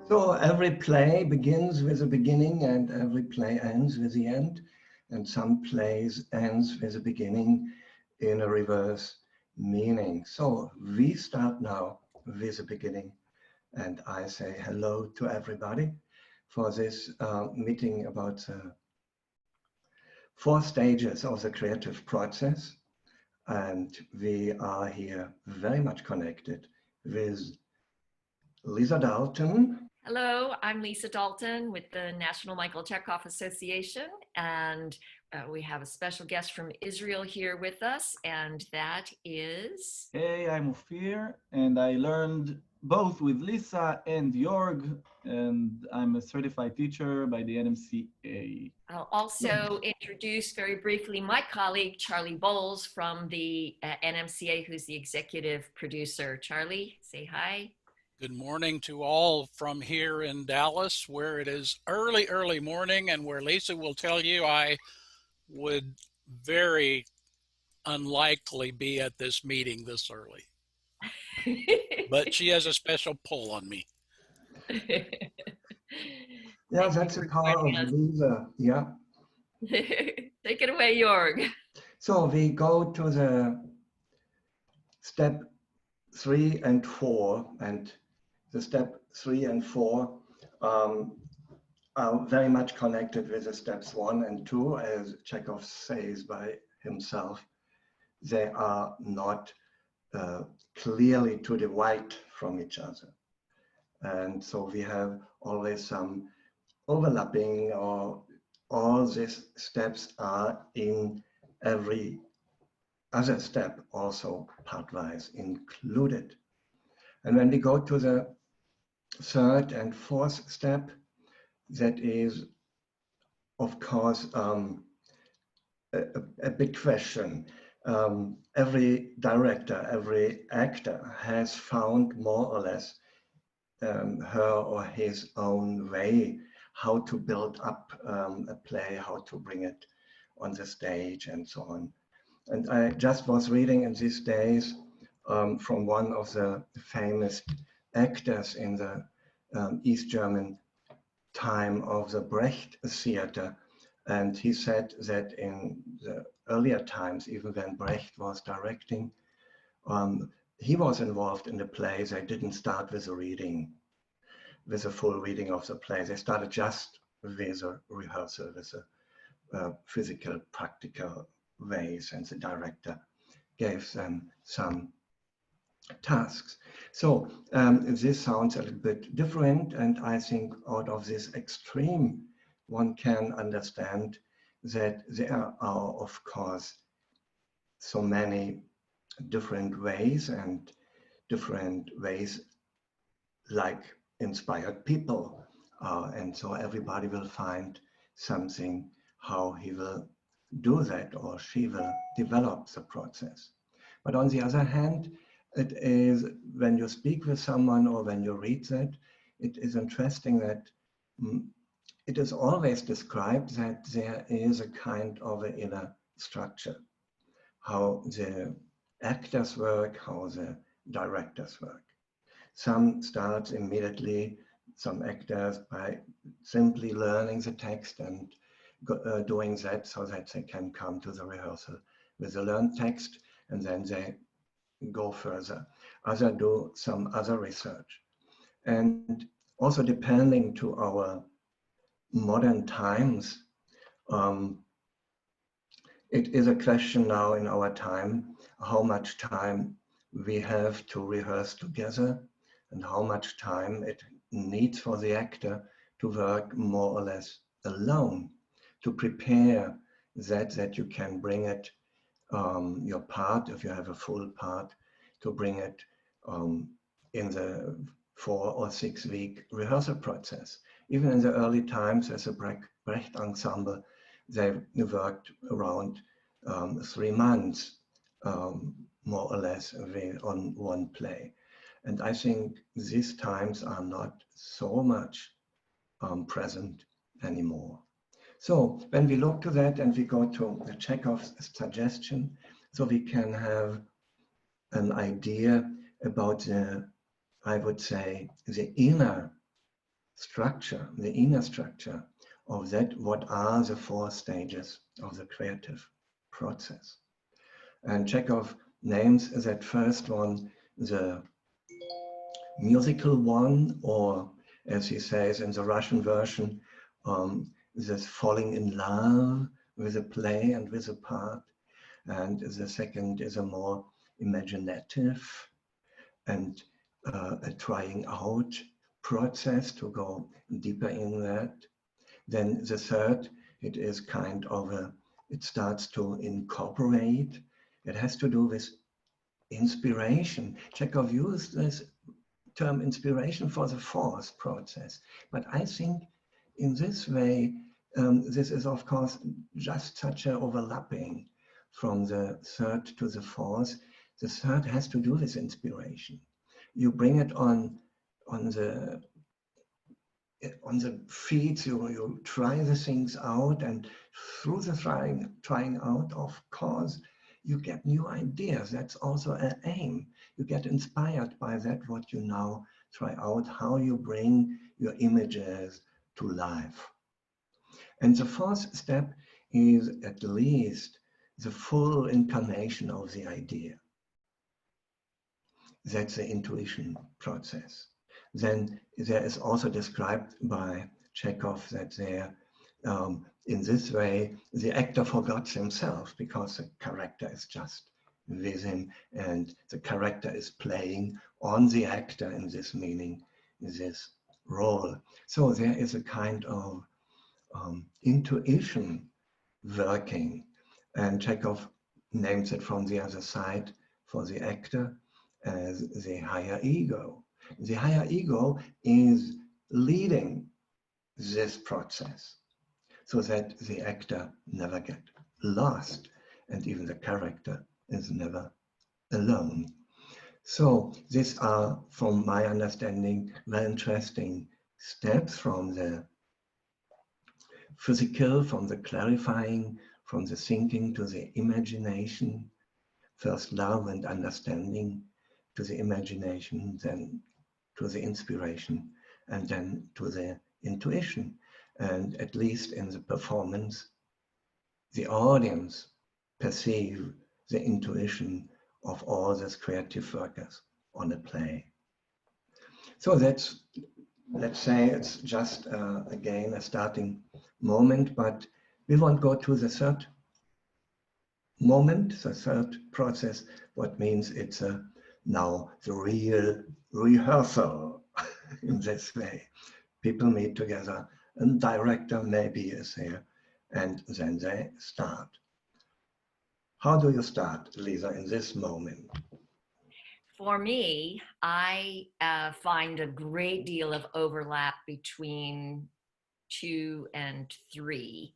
So every play begins with a beginning and every play ends with the end. And some plays ends with a beginning in a reverse meaning. So we start now with a beginning. And I say hello to everybody for this meeting about the 4 stages of the creative process. And we are here very much connected with Lisa Dalton. Hello, I'm Lisa Dalton with the National Michael Chekhov Association, and we have a special guest from Israel here with us, and that is... Hey, I'm Ophir, and I learned both with Lisa and Joerg, and I'm a certified teacher by the NMCA. I'll also introduce very briefly my colleague, Charlie Bowles from the NMCA, who's the executive producer. Charlie, say hi. Good morning to all from here in Dallas, where it is early morning, and where Lisa will tell you I would very unlikely be at this meeting this early. But she has a special pull on me. Yeah, that's the power of Lisa. Yeah. Take it away, Joerg. So we go to the step 3 and 4, and the step 3 and 4 are very much connected with the steps 1 and 2, as Chekhov says by himself. They are not clearly to the right from each other. And so we have always some overlapping, or all these steps are in every other step also partwise included. And when we go to the 3rd and 4th step, that is, of course, a big question. Every director, every actor has found more or less her or his own way how to build up a play, how to bring it on the stage and so on. And I just was reading in these days from one of the famous actors in the East German time of the Brecht theater. And he said that in the earlier times, even when Brecht was directing, he was involved in the play. They didn't start with a reading, with a full reading of the play. They started just with a rehearsal, with a physical, practical ways, and the director gave them some tasks. So this sounds a little bit different, and I think out of this extreme, one can understand that there are, of course, so many different ways, and different ways like inspired people. And so everybody will find something how he will do that, or she will develop the process. But on the other hand, it is, when you speak with someone or when you read that, it is interesting that it is always described that there is a kind of an inner structure, how the actors work, how the directors work. Some start immediately, some actors, by simply learning the text and doing that so that they can come to the rehearsal with the learned text, and then they go further. Others do some other research. And also, depending to our modern times, it is a question now in our time, how much time we have to rehearse together, and how much time it needs for the actor to work more or less alone, to prepare that you can bring it, your part, if you have a full part, to bring it in the 4 or 6 week rehearsal process. Even in the early times, as a Brecht ensemble, they worked around 3 months, more or less, on one play. And I think these times are not so much present anymore. So when we look to that and we go to the Chekhov's suggestion, so we can have an idea about the, I would say, the inner structure, the inner structure of that, what are the 4 stages of the creative process. And Chekhov names that first one the musical one, or as he says in the Russian version, this falling in love with a play and with a part. And the second is a more imaginative and a trying out process to go deeper in that. Then the third, it is kind of it starts to incorporate. It has to do with inspiration. Chekhov used this term inspiration for the 4th process. But I think in this way, this is of course just such an overlapping from the 3rd to the 4th. The 3rd has to do with inspiration. You bring it on the feet, you try the things out, and through the trying out, of course, you get new ideas. That's also an aim. You get inspired by that, what you now try out, how you bring your images to life. And the 4th step is at least the full incarnation of the idea. That's the intuition process. Then there is also described by Chekhov that there, in this way, the actor forgets himself because the character is just with him, and the character is playing on the actor in this meaning, this role. So there is a kind of intuition working, and Chekhov names it from the other side for the actor as the higher ego. The higher ego is leading this process so that the actor never get lost, and even the character is never alone. So these are, from my understanding, very interesting steps from the physical, from the clarifying, from the thinking to the imagination, first love and understanding, to the imagination, then to the inspiration, and then to the intuition. And at least in the performance, the audience perceive the intuition of all these creative workers on a play. So that's, let's say it's just again a starting moment, but we won't go to the 3rd moment, the 3rd process, what means it's now the real rehearsal in this way. People meet together, and director maybe is there, and then they start. How do you start, Lisa, in this moment? For me, I find a great deal of overlap between 2 and 3,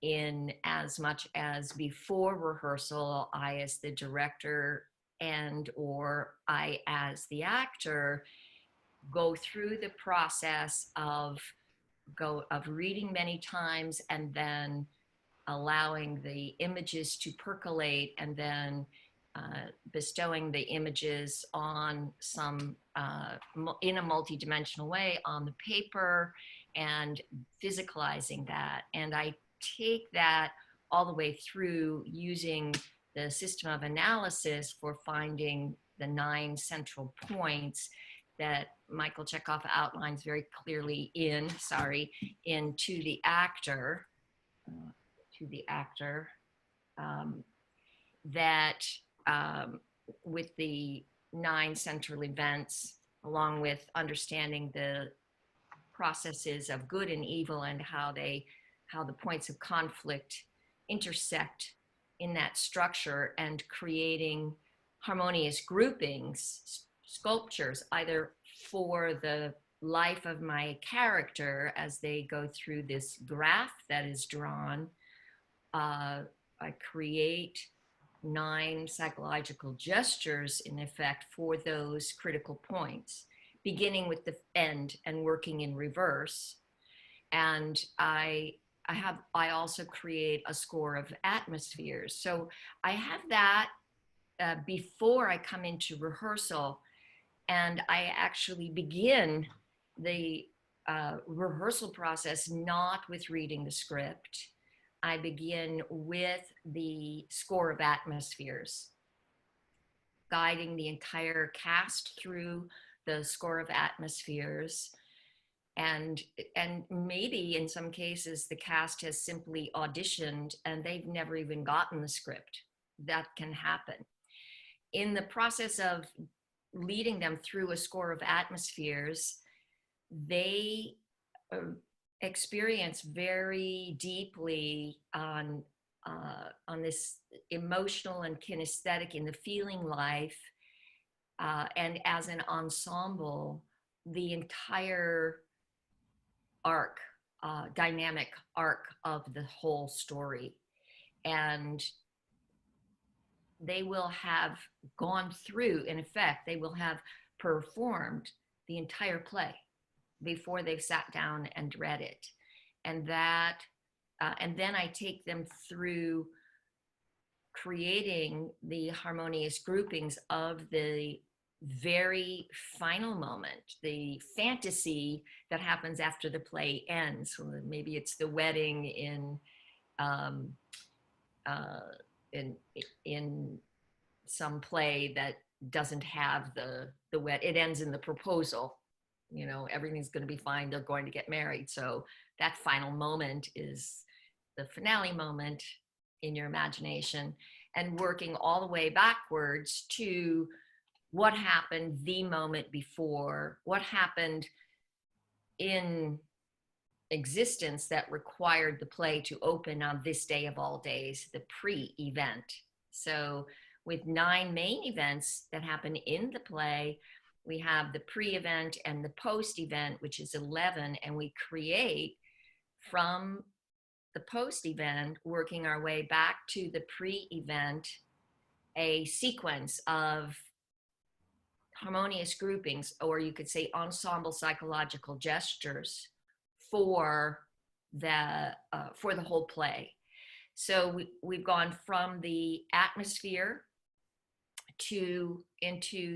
in as much as before rehearsal, I as the director and or I as the actor go through the process of reading many times and then allowing the images to percolate, and then bestowing the images on some in a multidimensional way on the paper and physicalizing that. And I take that all the way through using the system of analysis for finding the 9 central points that Michael Chekhov outlines very clearly in To the Actor, that with the 9 central events, along with understanding the processes of good and evil and how the points of conflict intersect in that structure, and creating harmonious groupings, sculptures, either for the life of my character as they go through this graph that is drawn. I create 9 psychological gestures, in effect, for those critical points, beginning with the end and working in reverse. And I also create a score of atmospheres. So I have that before I come into rehearsal, and I actually begin the rehearsal process not with reading the script. I begin with the score of atmospheres, guiding the entire cast through the score of atmospheres. And maybe in some cases the cast has simply auditioned and they've never even gotten the script. That can happen. In the process of leading them through a score of atmospheres, they experience very deeply on this emotional and kinesthetic in the feeling life, and as an ensemble, the entire arc, dynamic arc of the whole story. And they will have gone through, in effect, they will have performed the entire play before they've sat down and read it. And that, and then I take them through creating the harmonious groupings of the very final moment, the fantasy that happens after the play ends. So maybe it's the wedding in some play that doesn't have the wed. It ends in the proposal. You know, everything's going to be fine. They're going to get married. So that final moment is the finale moment in your imagination, and working all the way backwards to what happened the moment before, what happened in existence that required the play to open on this day of all days, the pre-event. So with 9 main events that happen in the play, we have the pre-event and the post-event, which is 11, and we create from the post-event, working our way back to the pre-event, a sequence of harmonious groupings, or you could say ensemble psychological gestures for the whole play. So we've gone from the atmosphere into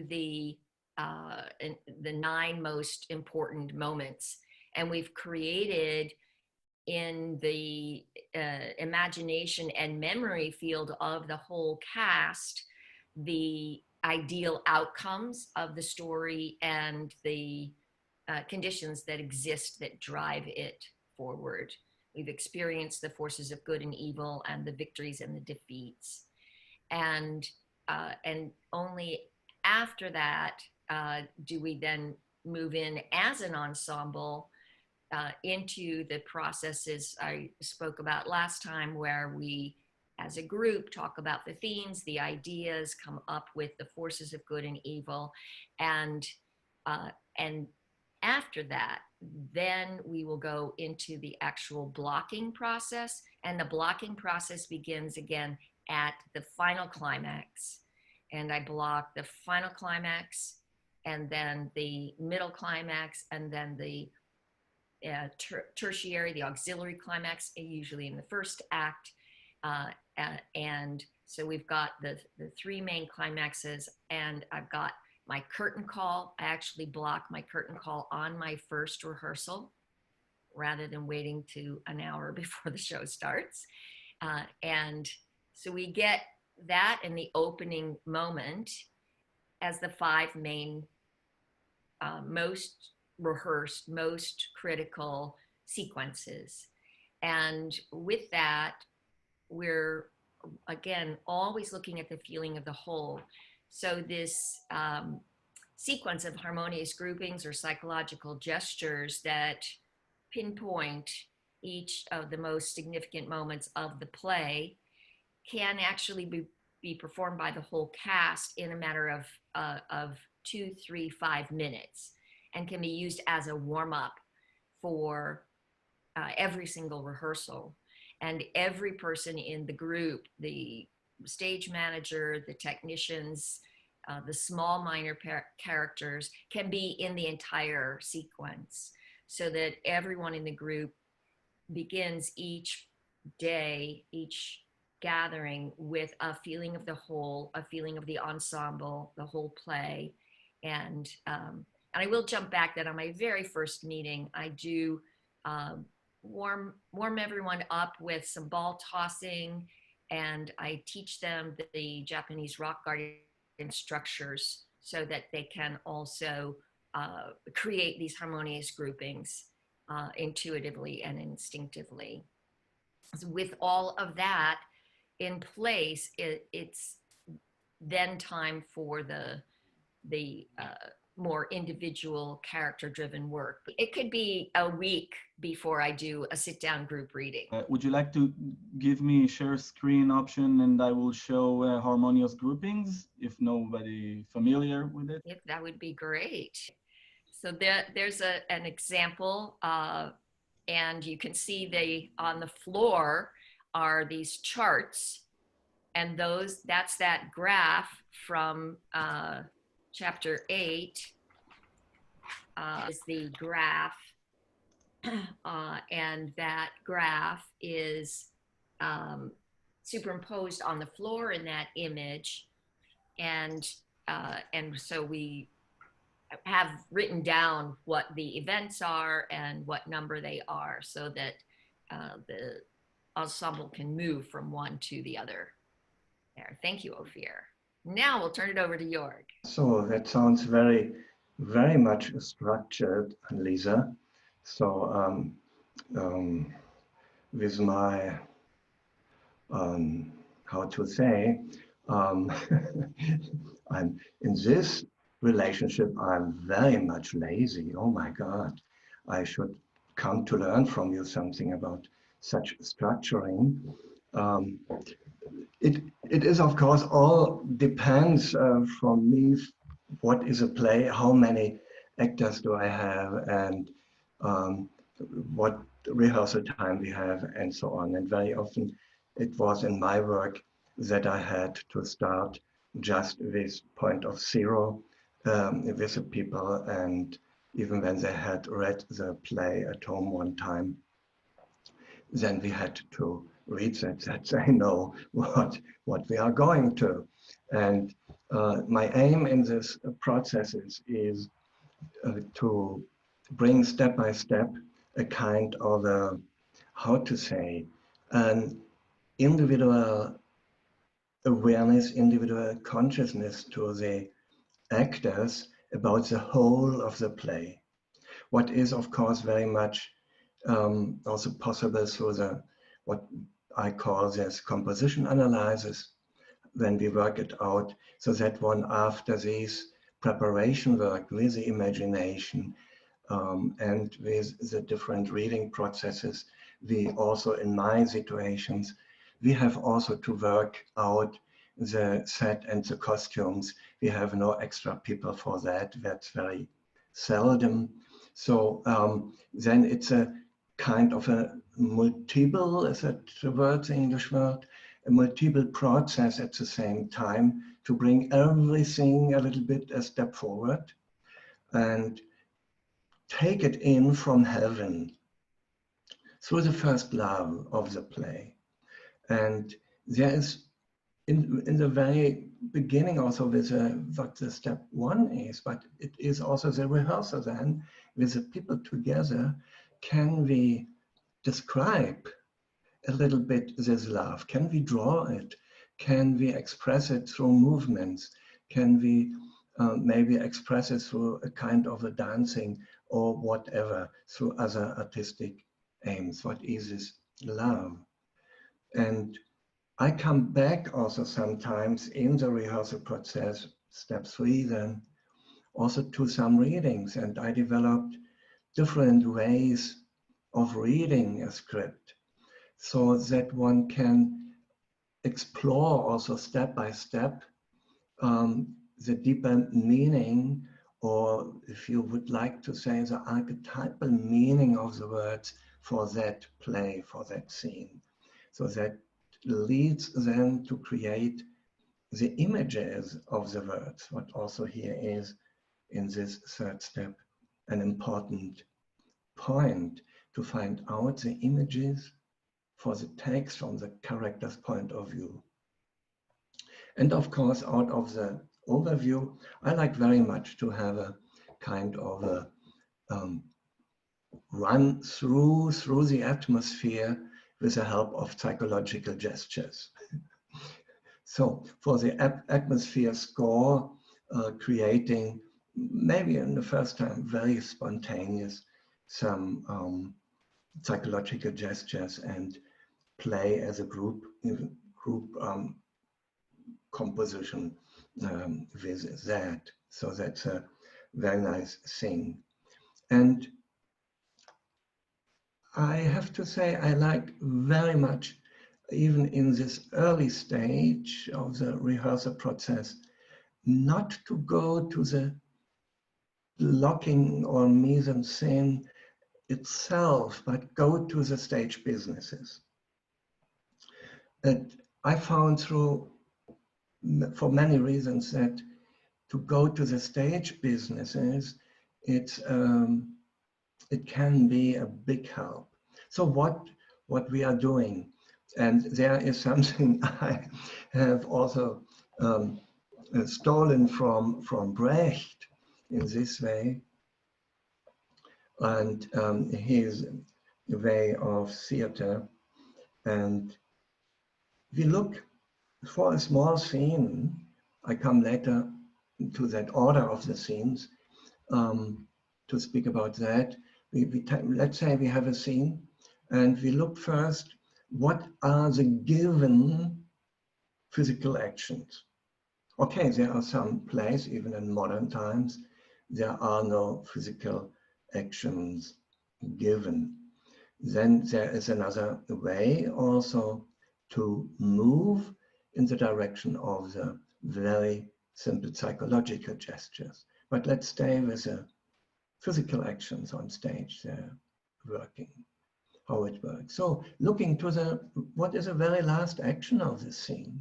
the 9 most important moments, and we've created in the imagination and memory field of the whole cast the ideal outcomes of the story and the conditions that exist that drive it forward. We've experienced the forces of good and evil and the victories and the defeats. And only after that do we then move in as an ensemble into the processes I spoke about last time, where we as a group talk about the themes, the ideas, come up with the forces of good and evil, and after that, then we will go into the actual blocking process, and the blocking process begins again at the final climax. And I block the final climax, and then the middle climax, and then the tertiary, the auxiliary climax, usually in the first act. And so we've got the 3 main climaxes, and I've got my curtain call. I actually block my curtain call on my first rehearsal rather than waiting to an hour before the show starts. And so we get that in the opening moment as the 5 main, most rehearsed, most critical sequences. And with that, we're again always looking at the feeling of the whole. So this sequence of harmonious groupings or psychological gestures that pinpoint each of the most significant moments of the play can actually be performed by the whole cast in a matter of 2, 3, 5 minutes, and can be used as a warm-up for every single rehearsal. And every person in the group, the stage manager, the technicians, the small minor characters, can be in the entire sequence, so that everyone in the group begins each day, each gathering, with a feeling of the whole, a feeling of the ensemble, the whole play, and And I will jump back that on my very first meeting, I do warm everyone up with some ball tossing, and I teach them the Japanese rock garden structures so that they can also create these harmonious groupings intuitively and instinctively. So with all of that in place, it's then time for the more individual character-driven work. It could be a week before I do a sit-down group reading. Would you like to give me share screen option and I will show harmonious groupings if nobody familiar with it? If that would be great. So there's an example, and you can see on the floor are these charts, and that's that graph from chapter 8 is the graph, and that graph is superimposed on the floor in that image, and so we have written down what the events are and what number they are, so that the ensemble can move from one to the other. There, thank you, Ophir. Now we'll turn it over to Joerg. So that sounds very, very much structured, Lisa. So with my, how to say, I'm in this relationship, I'm very much lazy. Oh my God, I should come to learn from you something about such structuring. It is, of course, all depends from me, what is a play, how many actors do I have, and what rehearsal time we have, and so on. And very often it was in my work that I had to start just with point of zero with the people, and even when they had read the play at home one time, then we had to read that they know what we are going to. And my aim in this processes is to bring step by step a kind of a, how to say, an individual awareness, individual consciousness to the actors about the whole of the play. What is, of course, very much also possible through the, what I call this composition analysis, when we work it out, so that one after this preparation work with the imagination and with the different reading processes, we also, in my situations, we have also to work out the set and the costumes. We have no extra people for that. That's very seldom. So then it's a kind of a multiple, is that the word, the English word? A multiple process at the same time to bring everything a little bit a step forward and take it in from heaven through the first love of the play. And there is in the very beginning also with what the step one is, but it is also the rehearsal then with the people together. Can we describe a little bit this love? Can we draw it? Can we express it through movements? Can we maybe express it through a kind of a dancing or whatever, through other artistic aims? What is this love? And I come back also sometimes in the rehearsal process, step 3 then, also to some readings, and I developed different ways of reading a script so that one can explore also step by step the deeper meaning, or if you would like to say, the archetypal meaning of the words for that play, for that scene. So that leads then to create the images of the words, what also here is in this third step an important point, to find out the images for the text from the character's point of view. And of course, out of the overview, I like very much to have a kind of a run through the atmosphere with the help of psychological gestures. So for the atmosphere score, creating maybe in the first time very spontaneous some psychological gestures and play as a group composition with that. So that's a very nice thing. And I have to say I like very much, even in this early stage of the rehearsal process, not to go to the blocking or mise-en-scène itself, but go to the stage businesses. And I found for many reasons, that to go to the stage businesses, it can be a big help. So what we are doing, and there is something I have also stolen from Brecht in this way, and his way of theater. And we look for a small scene. I come later to that order of the scenes to speak about that. Let's say we have a scene, and we look first, what are the given physical actions? Okay, there are some plays, even in modern times, there are no physical actions given. Then there is another way also to move in the direction of the very simple psychological gestures. But let's stay with the physical actions on stage, they're working, how it works. So looking to what is the very last action of the scene?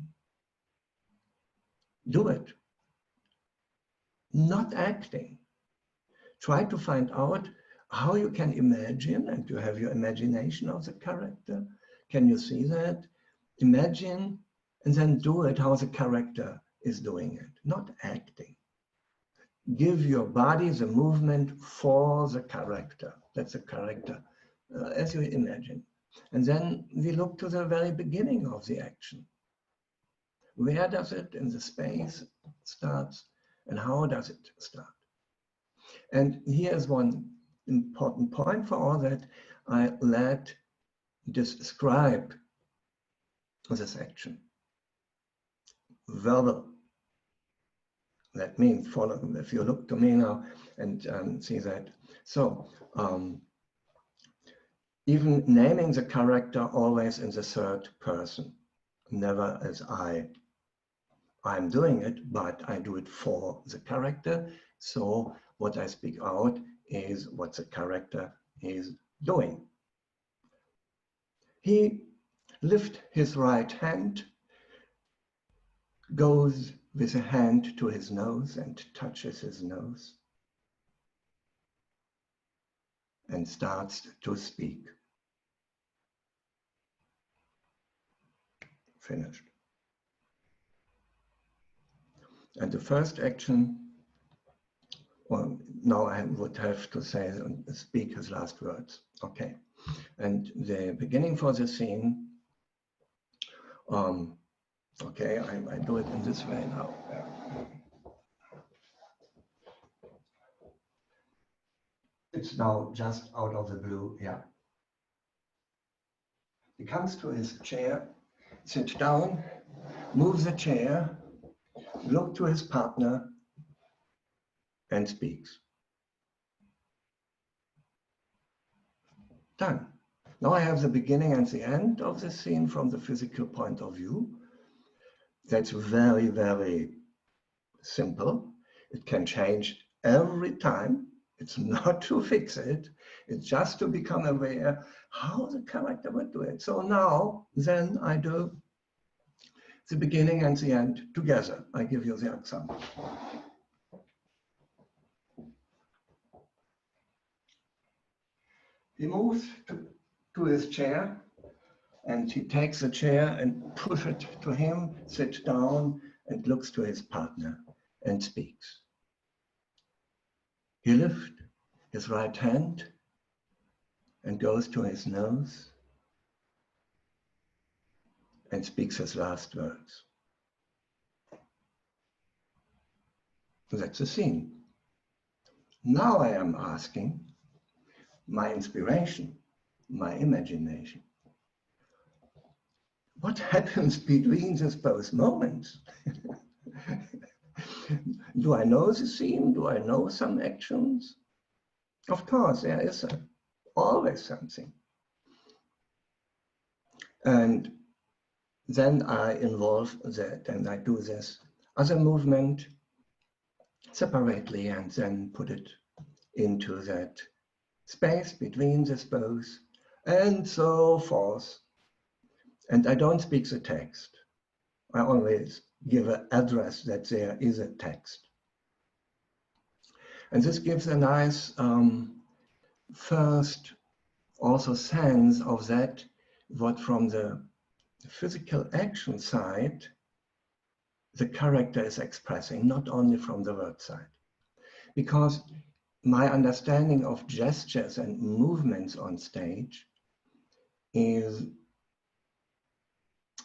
Do it. Not acting. Try to find out how you can imagine, and you have your imagination of the character. Can you see that? Imagine and then do it how the character is doing it, not acting. Give your body the movement for the character. That's the character, as you imagine. And then we look to the very beginning of the action. Where does it in the space starts, and how does it start? And here's one important point for all that. I let describe this action. Verbal. That means follow. If you look to me now and see that. So even naming the character always in the third person, never as I'm doing it, but I do it for the character. So what I speak out is what the character is doing. He lifts his right hand, goes with a hand to his nose and touches his nose, and starts to speak. Finished. And the first action, well, now I would have to say, speak his last words. Okay. And the beginning for the scene, okay, I do it in this way now. It's now just out of the blue, yeah. He comes to his chair, sits down, moves the chair, looks to his partner, and speaks. Done. Now I have the beginning and the end of the scene from the physical point of view. That's very, very simple. It can change every time. It's not to fix it. It's just to become aware how the character would do it. So now, then I do the beginning and the end together. I give you the example. He moves to his chair, and he takes the chair and pushes it to him, sits down and looks to his partner and speaks. He lifts his right hand and goes to his nose and speaks his last words. That's the scene. Now I am asking my inspiration, my imagination. What happens between these both moments? Do I know the scene? Do I know some actions? Of course, there is always something. And then I involve that and I do this other movement separately and then put it into that space between this both and so forth. And I don't speak the text. I always give an address that there is a text. And this gives a nice first also sense of that, what from the physical action side, the character is expressing, not only from the word side. Because my understanding of gestures and movements on stage is,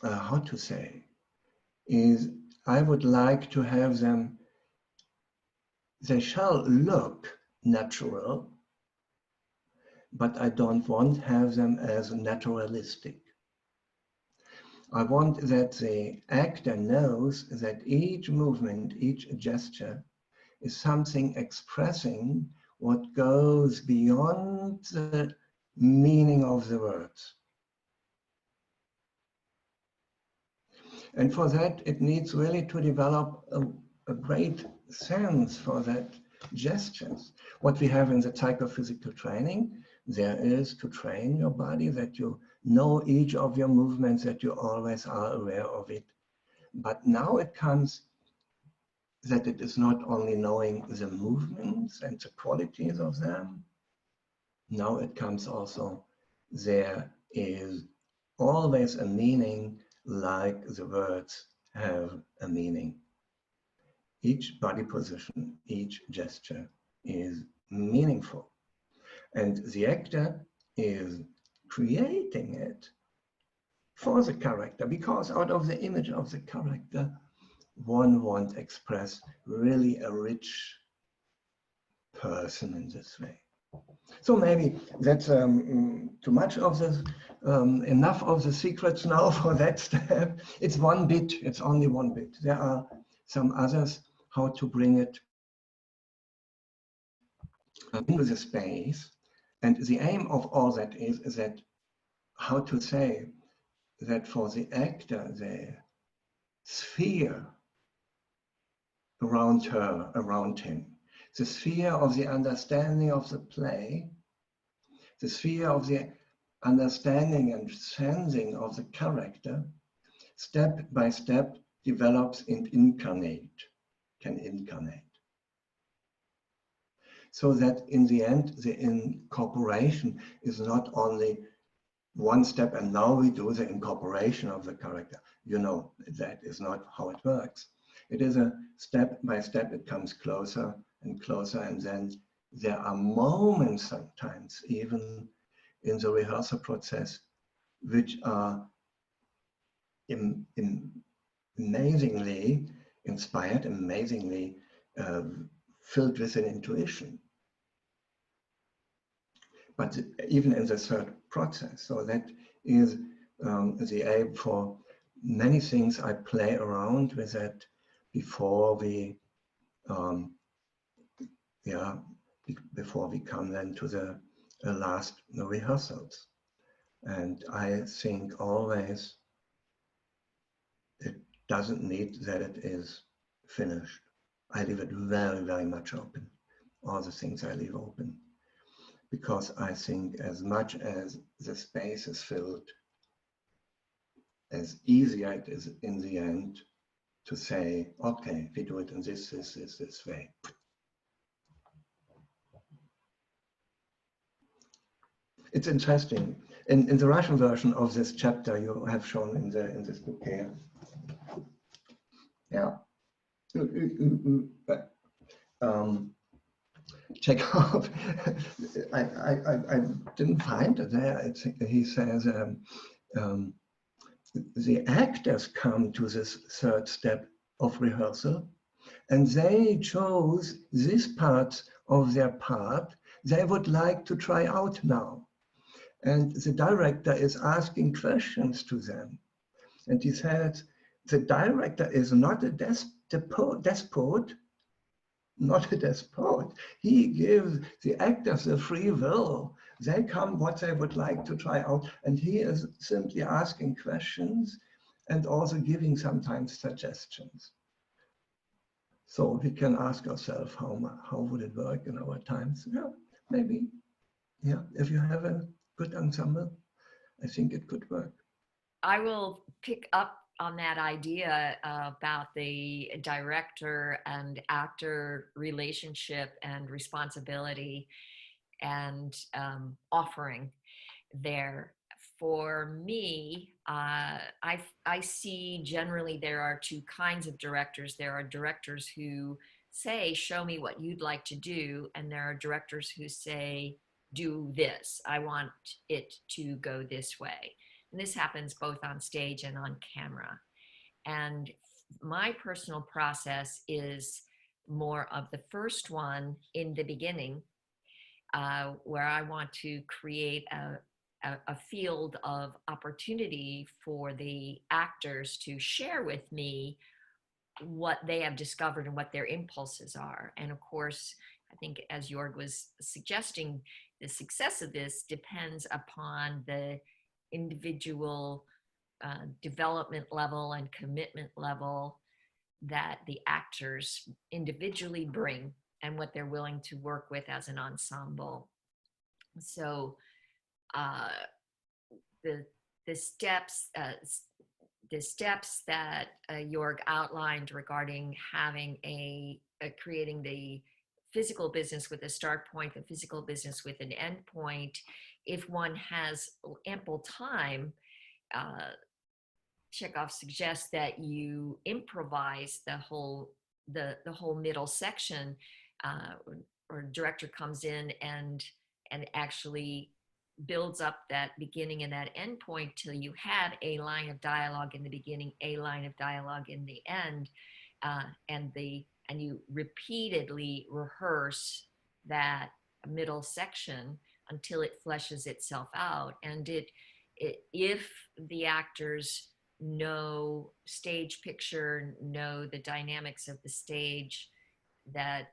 how to say, is I would like to have them, they shall look natural, but I don't want to have them as naturalistic. I want that the actor knows that each movement, each gesture is something expressing what goes beyond the meaning of the words. And for that, it needs really to develop a great sense for that gestures. What we have in the psychophysical training, there is to train your body, that you know each of your movements, that you always are aware of it. But now it comes that it is not only knowing the movements and the qualities of them. Now it comes also, there is always a meaning, like the words have a meaning. Each body position, each gesture is meaningful. And the actor is creating it for the character, because out of the image of the character, one wants to express really a rich person in this way. So maybe that's too much of this, enough of the secrets now for that step. It's one bit, it's only one bit. There are some others, how to bring it into the space. And the aim of all that is that, how to say, that for the actor, the sphere around her, around him, the sphere of the understanding of the play, the sphere of the understanding and sensing of the character, step by step develops and can incarnate. So that in the end, the incorporation is not only one step and now we do the incorporation of the character. You know, that is not how it works. It is a step by step, it comes closer and closer, and then there are moments sometimes, even in the rehearsal process, which are amazingly inspired, amazingly filled with an intuition. But even in the third process, so that is the aim for many things. I play around with that before we, before we come then to the last rehearsals. And I think always it doesn't need that it is finished. I leave it very, very much open. All the things I leave open. Because I think as much as the space is filled, as easier it is in the end to say, okay, we do it in this way. It's interesting. In the Russian version of this chapter you have shown in this book here. Yeah. Chekhov, I didn't find it there. He says the actors come to this third step of rehearsal, and they chose this part of their part they would like to try out now. And the director is asking questions to them. And he said, the director is not a despot, not a despot. He gives the actors a free will. They come what they would like to try out. And he is simply asking questions and also giving sometimes suggestions. So we can ask ourselves, how would it work in our times? Yeah, maybe. Yeah, if you have a good ensemble, I think it could work. I will pick up on that idea about the director and actor relationship and responsibility and offering there. For me, I see generally there are two kinds of directors. There are directors who say, show me what you'd like to do. And there are directors who say, do this. I want it to go this way. And this happens both on stage and on camera. And my personal process is more of the first one in the beginning, where I want to create a field of opportunity for the actors to share with me what they have discovered and what their impulses are. And of course, I think as Joerg was suggesting, the success of this depends upon the individual development level and commitment level that the actors individually bring and what they're willing to work with as an ensemble. So the steps that Joerg outlined regarding having creating the physical business with a start point, the physical business with an end point, if one has ample time, Chekhov suggests that you improvise the whole middle section, or director comes in and actually builds up that beginning and that end point till you have a line of dialogue in the beginning, a line of dialogue in the end, and you repeatedly rehearse that middle section until it fleshes itself out. And if the actors know stage picture, know the dynamics of the stage that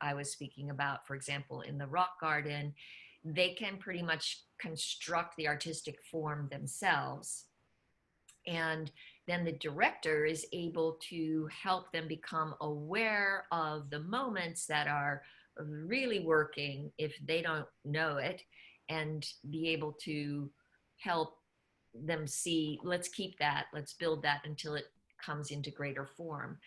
I was speaking about, for example, in the Rock Garden, they can pretty much construct the artistic form themselves. And then the director is able to help them become aware of the moments that are really working if they don't know it, and be able to help them see, let's keep that, let's build that until it comes into greater form.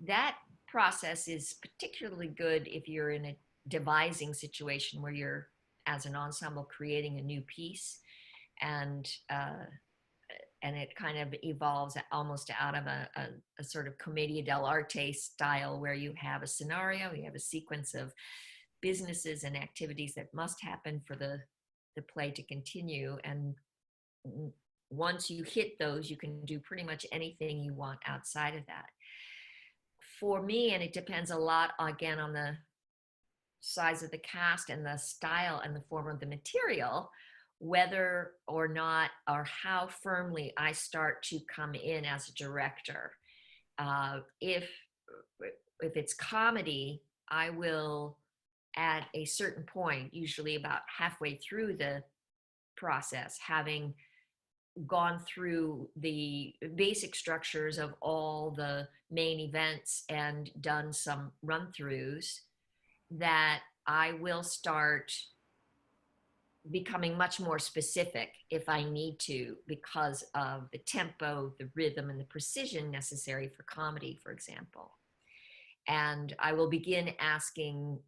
That process is particularly good if you're in a devising situation where you're, as an ensemble, creating a new piece, and it kind of evolves almost out of a sort of commedia dell'arte style, where you have a scenario, you have a sequence of businesses and activities that must happen for the play to continue. And once you hit those, you can do pretty much anything you want outside of that. For me, and it depends a lot, again, on the size of the cast and the style and the form of the material, whether or not, or how firmly I start to come in as a director. If it's comedy, I will, at a certain point, usually about halfway through the process, having gone through the basic structures of all the main events and done some run-throughs, that I will start becoming much more specific if I need to, because of the tempo, the rhythm, and the precision necessary for comedy, for example. And I will begin asking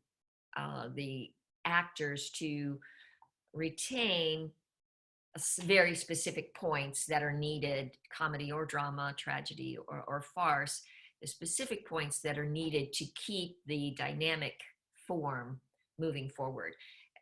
the actors to retain very specific points that are needed, comedy or drama, tragedy or farce, the specific points that are needed to keep the dynamic form moving forward.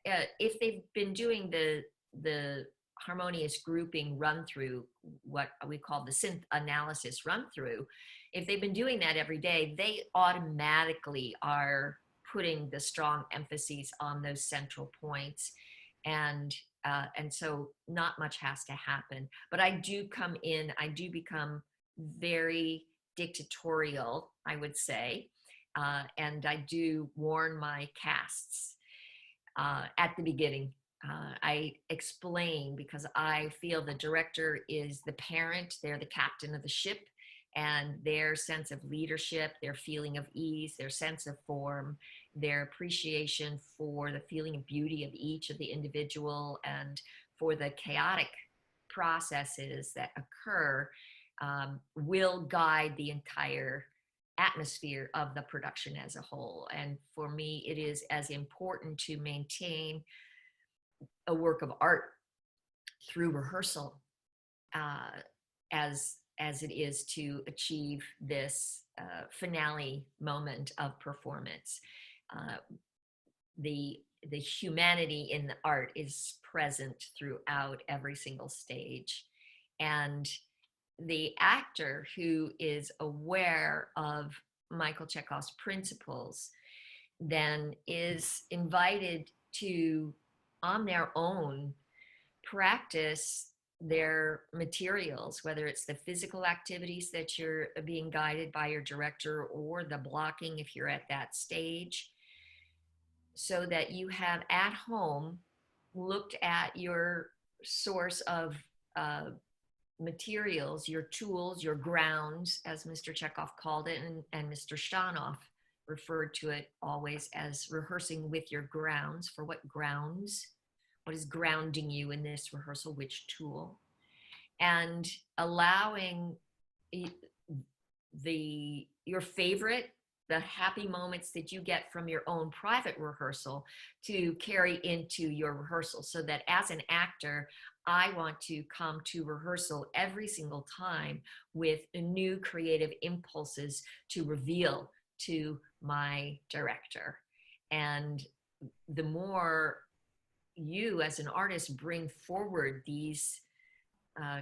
If they've been doing the harmonious grouping run through, what we call the synth analysis run through, if they've been doing that every day, they automatically are putting the strong emphases on those central points. And so not much has to happen. But I do become very dictatorial, I would say. And I do warn my casts at the beginning. I explain, because I feel the director is the parent, they're the captain of the ship, and their sense of leadership, their feeling of ease, their sense of form, their appreciation for the feeling of beauty of each of the individual, and for the chaotic processes that occur, will guide the entire atmosphere of the production as a whole. And for me, it is as important to maintain a work of art through rehearsal as it is to achieve this finale moment of performance. The humanity in the art is present throughout every single stage, and the actor who is aware of Michael Chekhov's principles then is invited to, on their own, practice their materials, whether it's the physical activities that you're being guided by your director, or the blocking if you're at that stage, so that you have at home looked at your source of materials, your tools, your grounds, as Mr. Chekhov called it, and Mr. Stanov referred to it always as rehearsing with your grounds. For what grounds? What is grounding you in this rehearsal? Which tool? And allowing your favorite, the happy moments that you get from your own private rehearsal to carry into your rehearsal, so that as an actor, I want to come to rehearsal every single time with new creative impulses to reveal to my director. And the more you as an artist bring forward these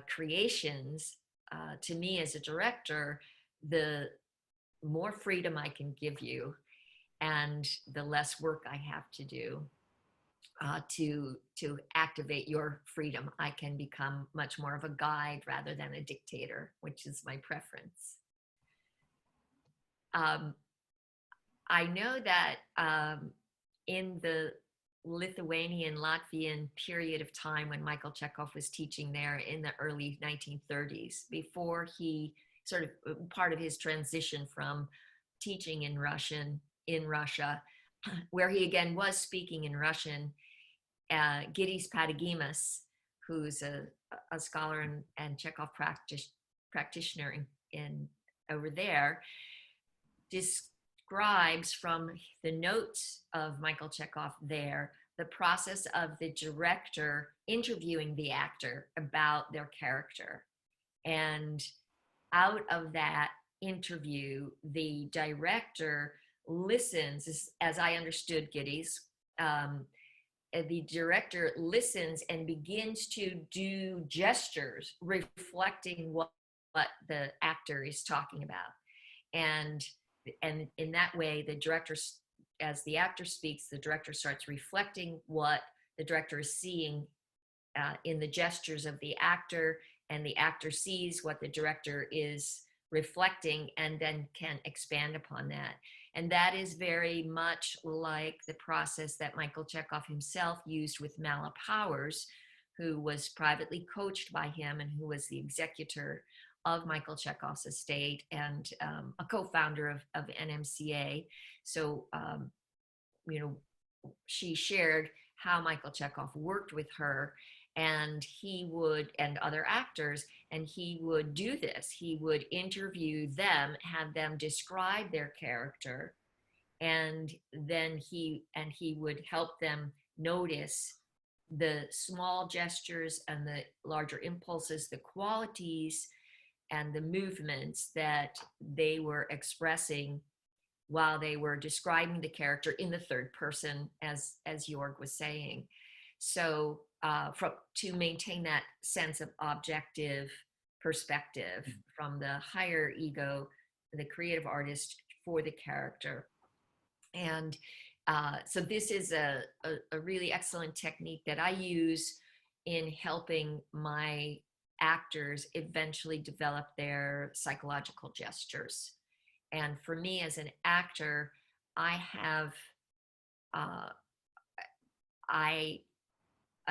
creations to me as a director, the more freedom I can give you, and the less work I have to do to activate your freedom. I can become much more of a guide rather than a dictator, which is my preference. I know that in the Lithuanian, Latvian period of time when Michael Chekhov was teaching there in the early 1930s, before he sort of part of his transition from teaching in Russia, where he again was speaking in Russian, Gidis Patagimas, who's a scholar and Chekhov practitioner in over there, describes from the notes of Michael Chekhov there the process of the director interviewing the actor about their character. And out of that interview, the director listens, as I understood Giddies, the director listens and begins to do gestures reflecting what the actor is talking about. And in that way, the director, as the actor speaks, the director starts reflecting what the director is seeing in the gestures of the actor, and the actor sees what the director is reflecting and then can expand upon that. And that is very much like the process that Michael Chekhov himself used with Mala Powers, who was privately coached by him and who was the executor of Michael Chekhov's estate and a co-founder of NMCA. So, she shared how Michael Chekhov worked with her, and and other actors, and he would do this. He would interview them, have them describe their character, and then he would help them notice the small gestures and the larger impulses, the qualities and the movements that they were expressing while they were describing the character in the third person, as Joerg was saying. So to maintain that sense of objective perspective from the higher ego, the creative artist, for the character. And so this is a really excellent technique that I use in helping my actors eventually develop their psychological gestures. And for me as an actor, I have, I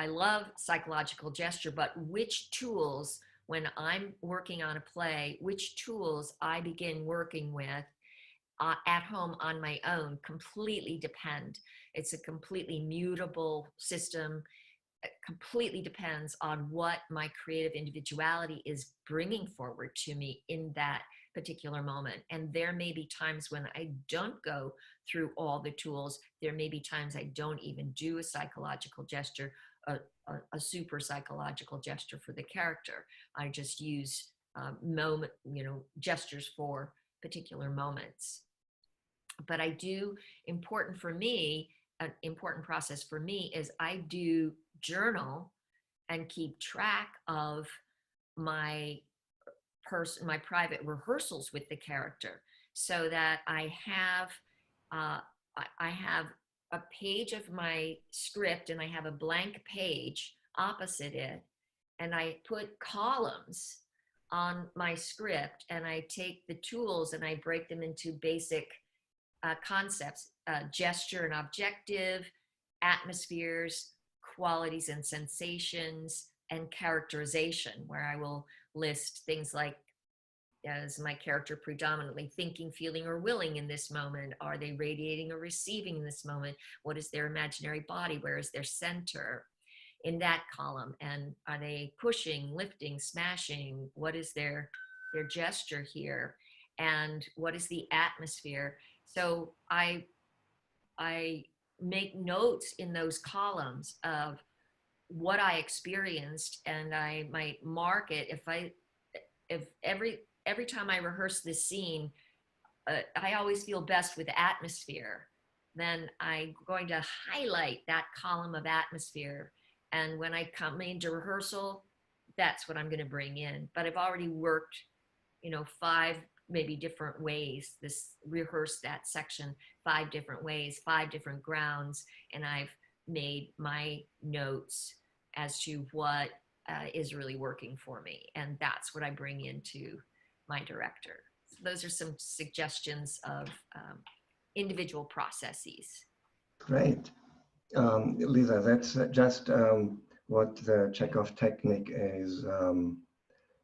love psychological gesture, but which tools, when I'm working on a play, which tools I begin working with at home on my own completely depend. It's a completely mutable system. It completely depends on what my creative individuality is bringing forward to me in that particular moment. And there may be times when I don't go through all the tools. There may be times I don't even do a psychological gesture, a super psychological gesture for the character. I just use gestures for particular moments. But I do, important for me, an important process for me is I do journal and keep track of my private rehearsals with the character, so that I have a page of my script and I have a blank page opposite it, and I put columns on my script, and I take the tools and I break them into basic concepts: gesture and objective, atmospheres, qualities and sensations, and characterization, where I will list things like, is my character predominantly thinking, feeling, or willing in this moment? Are they radiating or receiving in this moment? What is their imaginary body? Where is their center in that column? And are they pushing, lifting, smashing? What is their gesture here? And what is the atmosphere? So I make notes in those columns of what I experienced, and I might mark it if every time I rehearse this scene, I always feel best with atmosphere. Then I'm going to highlight that column of atmosphere, and when I come into rehearsal, that's what I'm going to bring in. But I've already worked, 5 maybe different ways, rehearsed that section 5 different ways, 5 different grounds, and I've made my notes as to what is really working for me. And that's what I bring into my director. So those are some suggestions of individual processes. Great. Lisa, that's just what the Chekhov technique is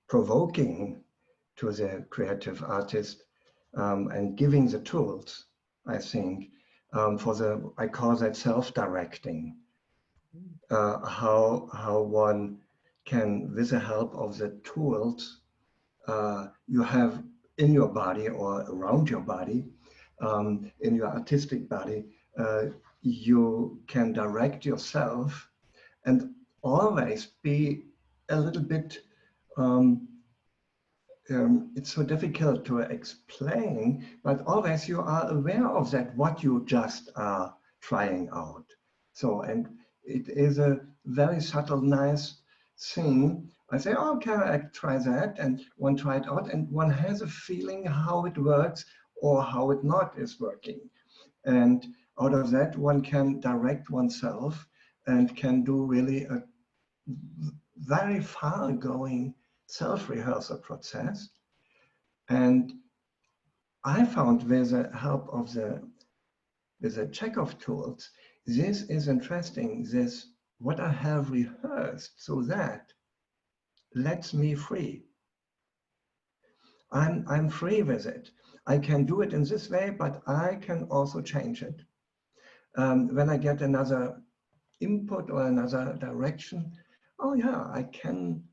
provoking to the creative artist, and giving the tools, I think, I call that self-directing, how one can, with the help of the tools you have in your body or around your body, in your artistic body, you can direct yourself and always be a little bit, it's so difficult to explain, but always you are aware of that, what you just are trying out. So, and it is a very subtle, nice thing. I say, oh, okay, I try that, and one try it out, and one has a feeling how it works or how it not is working. And out of that, one can direct oneself and can do really a very far-going self-rehearsal process. And I found, with the help of the Chekhov tools, this is interesting, what I have rehearsed, so that lets me free. I'm free with it. I can do it in this way, but I can also change it. When I get another input or another direction, oh yeah, I can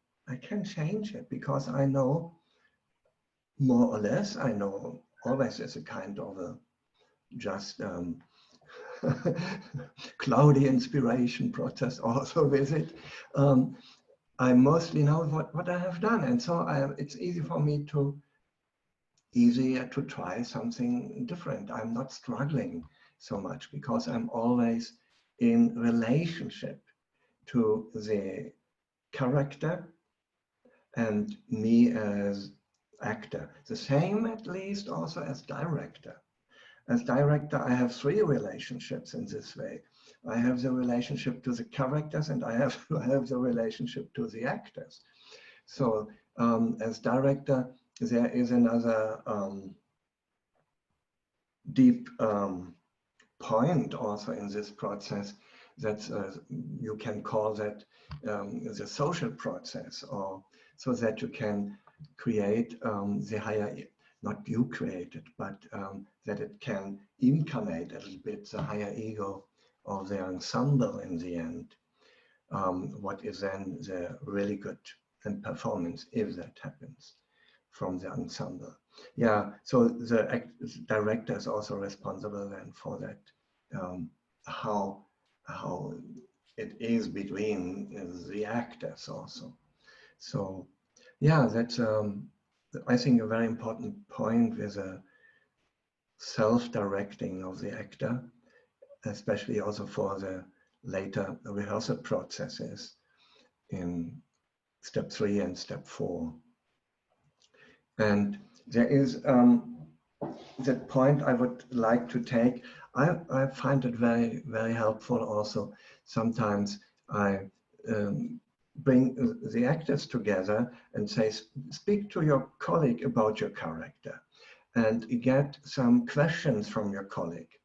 change it, because I know more or less, I know always is a kind of a just cloudy inspiration process also with it. I mostly know what I have done, and so it's easy for me to easier to try something different. I'm not struggling so much because I'm always in relationship to the character and me as actor. The same, at least, also as director. As director, I have three relationships in this way. I have the relationship to the characters, and I have the relationship to the actors. So as director, there is another deep point also in this process that you can call that the social process, or so that you can create the higher, not you create it, but that it can incarnate a little bit the higher ego of the ensemble in the end. What is then the really good performance if that happens from the ensemble? Yeah, so the director is also responsible then for that, how it is between the actors also. So yeah, that's I think a very important point with a self-directing of the actor, especially also for the later rehearsal processes in step 3 and step 4. And there is that point I would like to take. I find it very, very helpful also. Sometimes I bring the actors together and say, speak to your colleague about your character and get some questions from your colleague.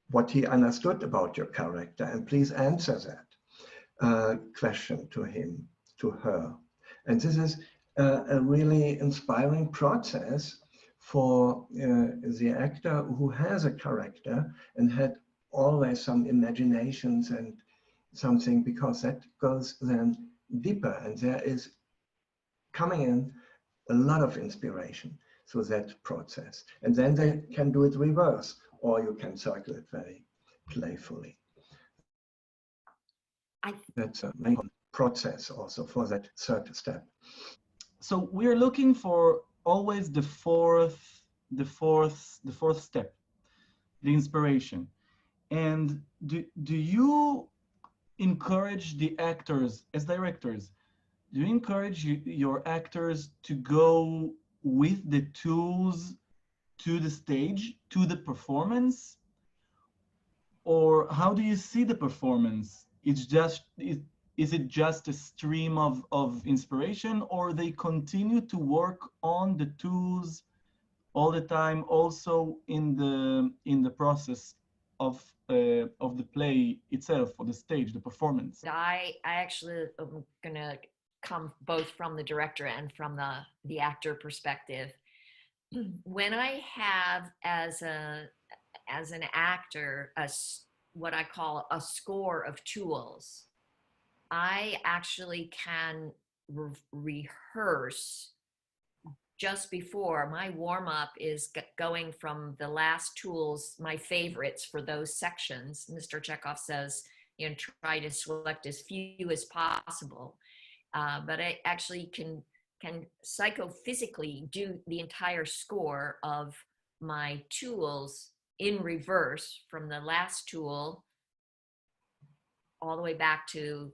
What he understood about your character, and please answer that question to him, to her. And this is a really inspiring process for the actor who has a character and had always some imaginations and something, because that goes then deeper, and there is coming in a lot of inspiration through that process. And then they can do it reverse, or you can circle it very playfully. That's a main process also for that third step. So we're looking for always the fourth step, the inspiration. And do you encourage the actors as directors? Do you encourage your actors to go with the tools to the stage, to the performance? Or how do you see the performance? Is it just a stream of inspiration, or they continue to work on the tools all the time, also in the process of the play itself, or the stage, the performance? I actually am gonna come both from the director and from the actor perspective. When I have as an actor what I call a score of tools, I actually can rehearse just before. My warm-up is going from the last tools, my favorites for those sections. Mr. Chekhov says, you know, try to select as few as possible. But I actually can psychophysically do the entire score of my tools in reverse, from the last tool all the way back to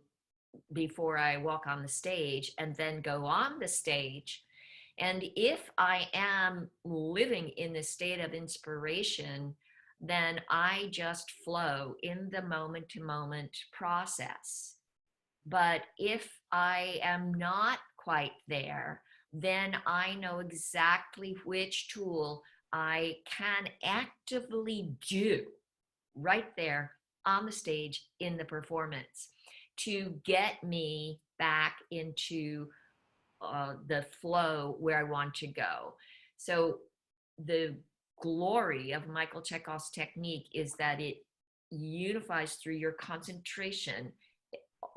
before I walk on the stage, and then go on the stage. And if I am living in the state of inspiration, then I just flow in the moment to moment process. But if I am not quite there, then I know exactly which tool I can actively do right there on the stage in the performance to get me back into the flow where I want to go. So the glory of Michael Chekhov's technique is that it unifies through your concentration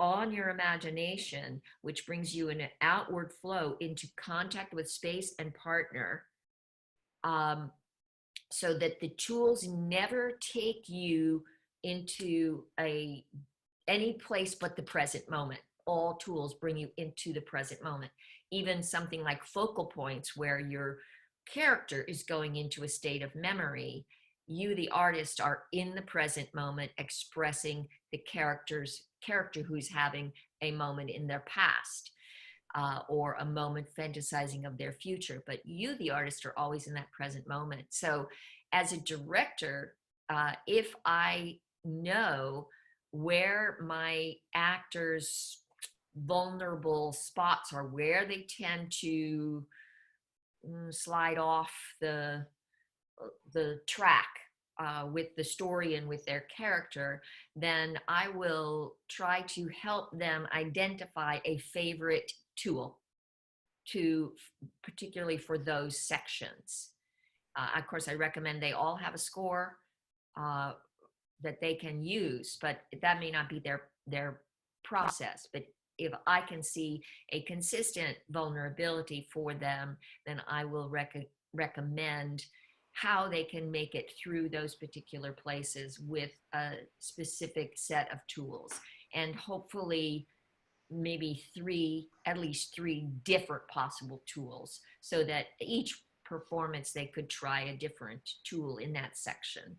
on your imagination, which brings you in an outward flow into contact with space and partner, so that the tools never take you into any place but the present moment. All tools bring you into the present moment. even something like focal points where your character is going into a state of memory, you, the artist, are in the present moment expressing the character who's having a moment in their past, or a moment fantasizing of their future. But you, the artist, are always in that present moment. So as a director, if I know where my actors' vulnerable spots are, where they tend to slide off the track with the story and with their character, then I will try to help them identify a favorite tool particularly for those sections. Of course, I recommend they all have a score that they can use, but that may not be their process. But if I can see a consistent vulnerability for them, then I will recommend how they can make it through those particular places with a specific set of tools, and hopefully maybe at least three different possible tools, so that each performance they could try a different tool in that section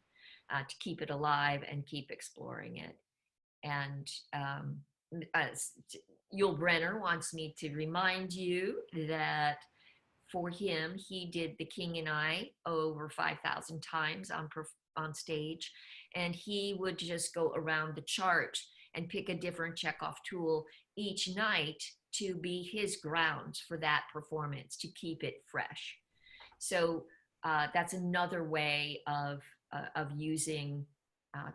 to keep it alive and keep exploring it. And Yul Brynner wants me to remind you that for him, he did The King and I over 5,000 times on stage, and he would just go around the chart and pick a different Chekhov tool each night to be his grounds for that performance, to keep it fresh. So that's another way of using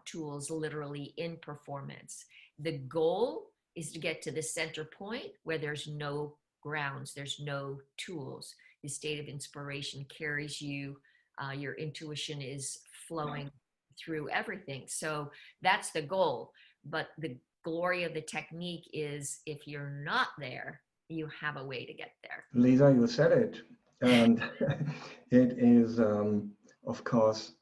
tools literally in performance. The goal is to get to the center point where there's no grounds, there's no tools. The state of inspiration carries you, your intuition is flowing through everything. So that's the goal. But the glory of the technique is if you're not there, you have a way to get there. Lisa, you said it. And it is, of course,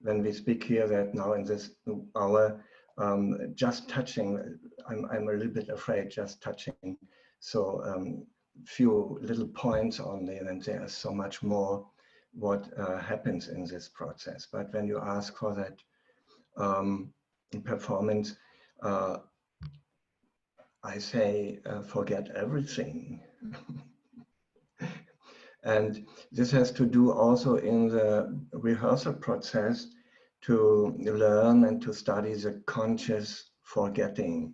when we speak here that now in this hour, just touching, I'm a little bit afraid, just touching. So few little points only, and there is so much more what happens in this process. But when you ask for that performance, I say forget everything. And this has to do also in the rehearsal process to learn and to study the conscious forgetting.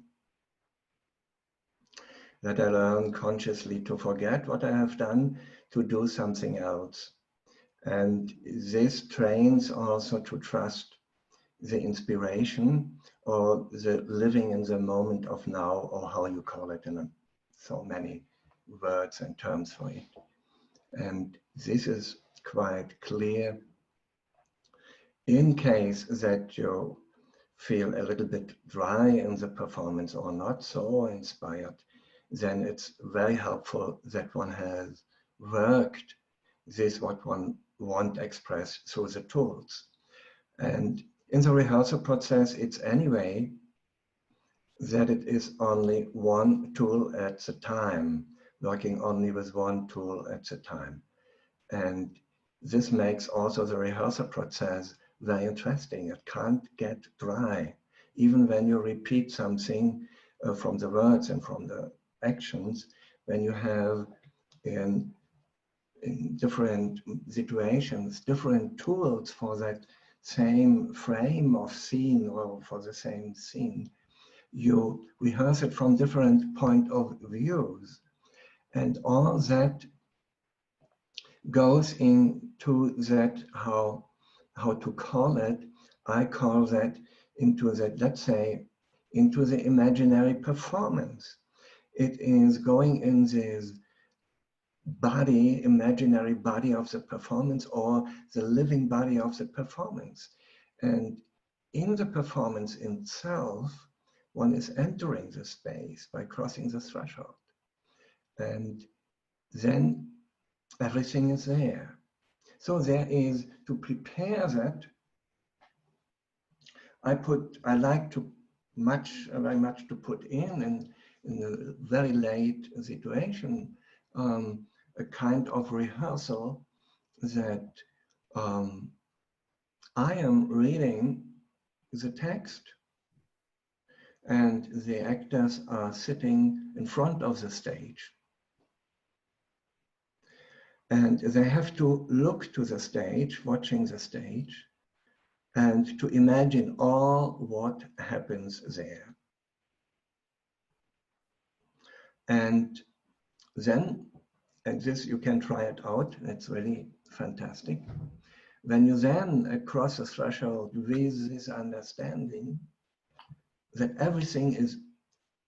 That I learn consciously to forget what I have done, to do something else. And this trains also to trust the inspiration or the living in the moment of now, or how you call it, in so many words and terms for it. And this is quite clear. In case that you feel a little bit dry in the performance or not so inspired, then it's very helpful that one has worked this what one want express through the tools. And in the rehearsal process, it's anyway that it is only one tool at a time, working only with one tool at a time. And this makes also the rehearsal process very interesting. It can't get dry. Even when you repeat something from the words and from the actions, when you have in different situations, different tools for that same frame of scene or for the same scene, you rehearse it from different point of views. And all that goes into that, how to call it, I call that into that, let's say, into the imaginary performance. It is going in this body, imaginary body of the performance, or the living body of the performance. And in the performance itself, one is entering the space by crossing the threshold. And then everything is there. So there is, to prepare that, I like to very much to put in a very late situation, a kind of rehearsal that I am reading the text and the actors are sitting in front of the stage. And they have to look to the stage, watching the stage, and to imagine all what happens there. And then, and this you can try it out, it's really fantastic. When you then cross the threshold with this understanding that everything is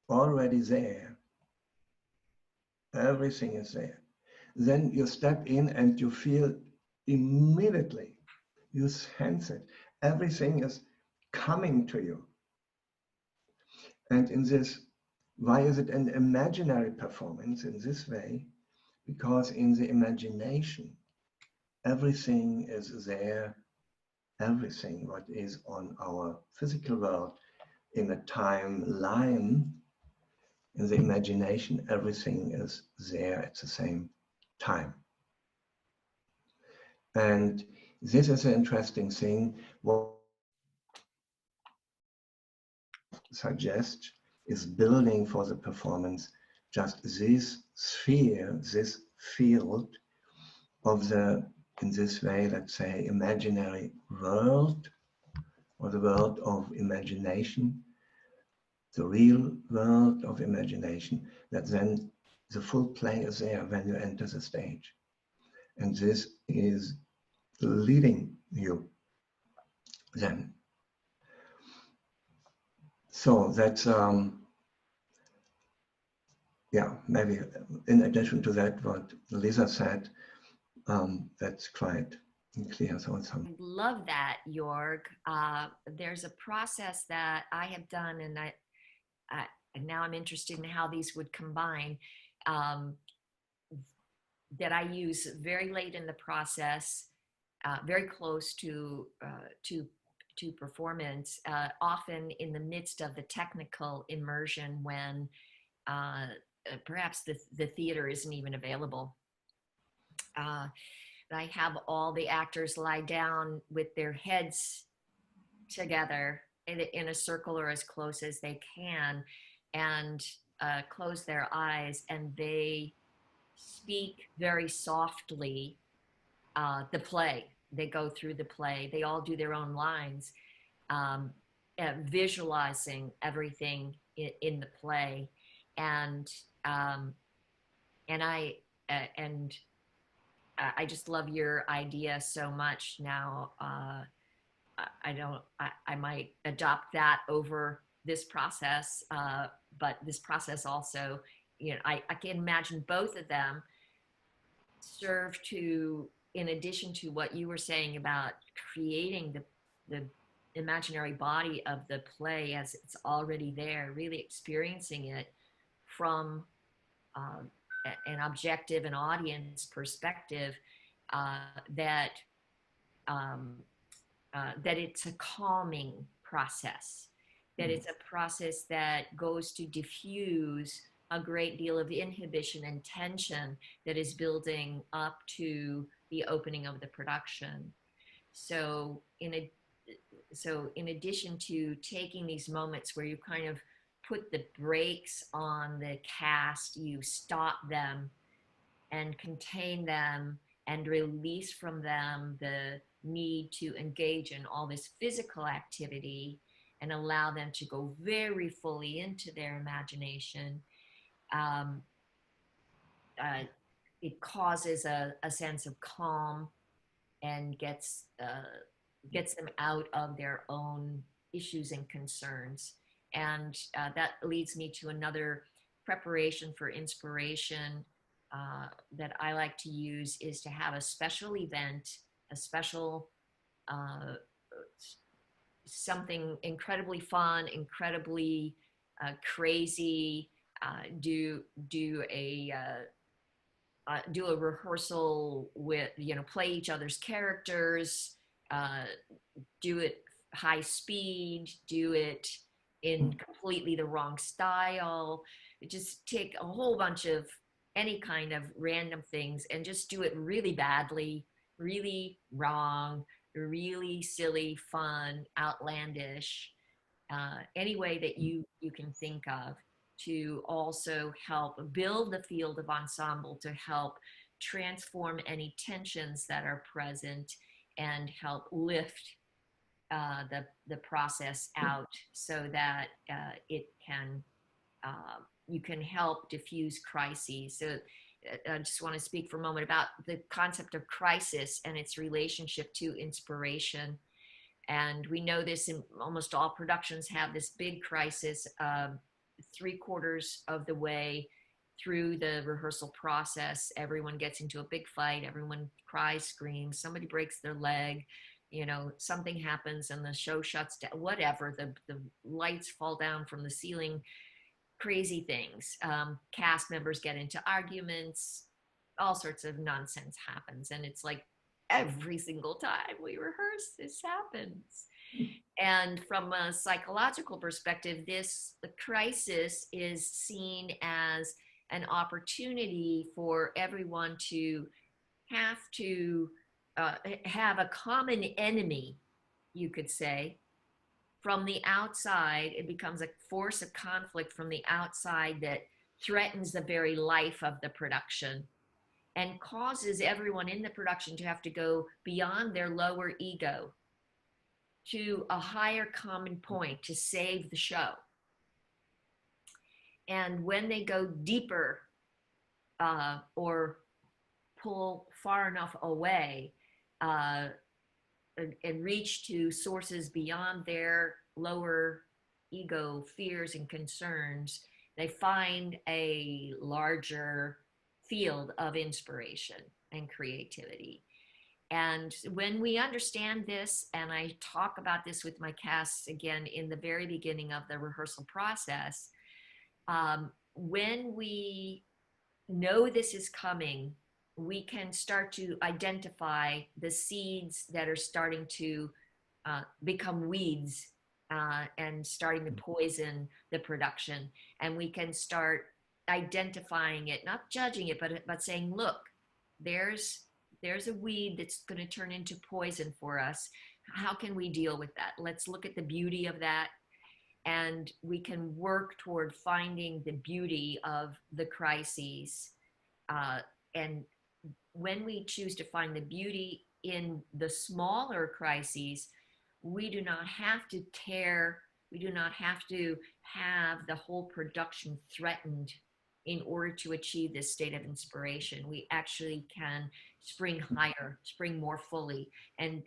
already there, everything is there, then you step in and you feel immediately, you sense it, everything is coming to you. And in this, why is it an imaginary performance in this way? Because in the imagination, everything is there, everything what is on our physical world in a timeline, in the imagination, everything is there at the same time. And this is an interesting thing. What suggests is building for the performance just this sphere, this field of the, in this way, let's say, imaginary world, or the world of imagination, the real world of imagination, that then the full play is there when you enter the stage. And this is leading you then. So that's, yeah, maybe in addition to that, what Lisa said, that's quite clear. So it's, I love that, Joerg. There's a process that I have done, and and now I'm interested in how these would combine, that I use very late in the process, very close to performance, often in the midst of the technical immersion when perhaps the theater isn't even available. I have all the actors lie down with their heads together in a circle or as close as they can, and close their eyes, and they speak very softly the play. They go through the play. They all do their own lines, visualizing everything in the play, and I just love your idea so much now. I might adopt that over this process, but this process also, I can imagine both of them serve to, in addition to what you were saying about creating the imaginary body of the play as it's already there, really experiencing it from an objective and audience perspective, that it's a calming process, that it's a process that goes to diffuse a great deal of inhibition and tension that is building up to the opening of the production. So in addition to taking these moments where you kind of put the brakes on the cast, you stop them and contain them and release from them the need to engage in all this physical activity and allow them to go very fully into their imagination. It causes a sense of calm and gets them out of their own issues and concerns. And that leads me to another preparation for inspiration that I like to use, is to have a special event, a special something incredibly fun, incredibly crazy. Do a rehearsal with, play each other's characters, do it high speed, do it in completely the wrong style. Just take a whole bunch of any kind of random things and just do it really badly, really wrong, really silly, fun, outlandish, any way that you can think of, to also help build the field of ensemble, to help transform any tensions that are present and help lift the process out so that it can you can help diffuse crises. So I just want to speak for a moment about the concept of crisis and its relationship to inspiration. And we know this in almost all productions have this big crisis 3/4 of the way through the rehearsal process. Everyone gets into a big fight, everyone cries, screams, somebody breaks their leg, you know, something happens and the show shuts down, whatever, the lights fall down from the ceiling, crazy things. Cast members get into arguments, all sorts of nonsense happens. And it's like every single time we rehearse, this happens. And from a psychological perspective, the crisis is seen as an opportunity for everyone to have to have a common enemy, you could say, from the outside. It becomes a force of conflict from the outside that threatens the very life of the production and causes everyone in the production to have to go beyond their lower ego to a higher common point to save the show. And when they go deeper or pull far enough away and reach to sources beyond their lower ego fears and concerns, they find a larger field of inspiration and creativity. And when we understand this, and I talk about this with my casts again in the very beginning of the rehearsal process, when we know this is coming, we can start to identify the seeds that are starting to become weeds and starting to poison the production. And we can start identifying it, not judging it, but saying, look, there's a weed that's going to turn into poison for us. How can we deal with that? Let's look at the beauty of that. And we can work toward finding the beauty of the crises. And when we choose to find the beauty in the smaller crises, we do not have to we do not have to have the whole production threatened in order to achieve this state of inspiration. We actually can spring higher, spring more fully, and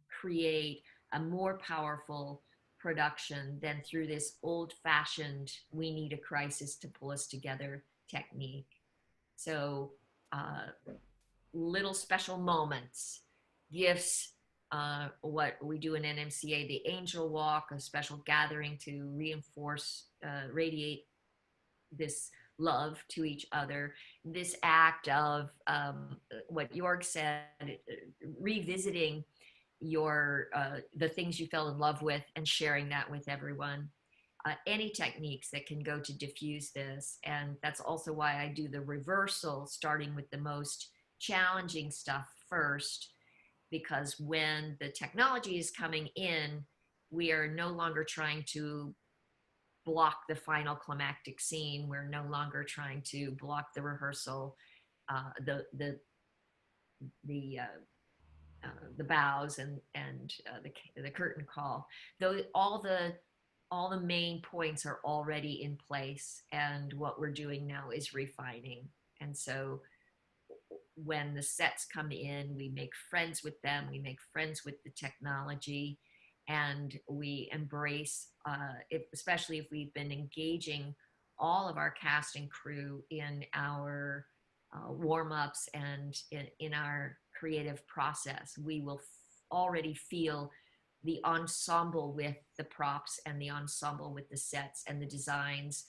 create a more powerful production than through this old-fashioned, we need a crisis to pull us together technique. So little special moments, gifts, what we do in NMCA, the angel walk, a special gathering to reinforce, radiate this love to each other. This act of what Joerg said, revisiting your the things you fell in love with and sharing that with everyone. Any techniques that can go to diffuse this. And that's also why I do the reversal, starting with the most challenging stuff first, because when the technology is coming in, we are no longer trying to block the final climactic scene. We're no longer trying to block the rehearsal, the bows and the curtain call. Though all the main points are already in place, and what we're doing now is refining. And so when the sets come in, we make friends with them, we make friends with the technology, and we embrace, especially if we've been engaging all of our cast and crew in our warm-ups and in our creative process, we will already feel the ensemble with the props and the ensemble with the sets and the designs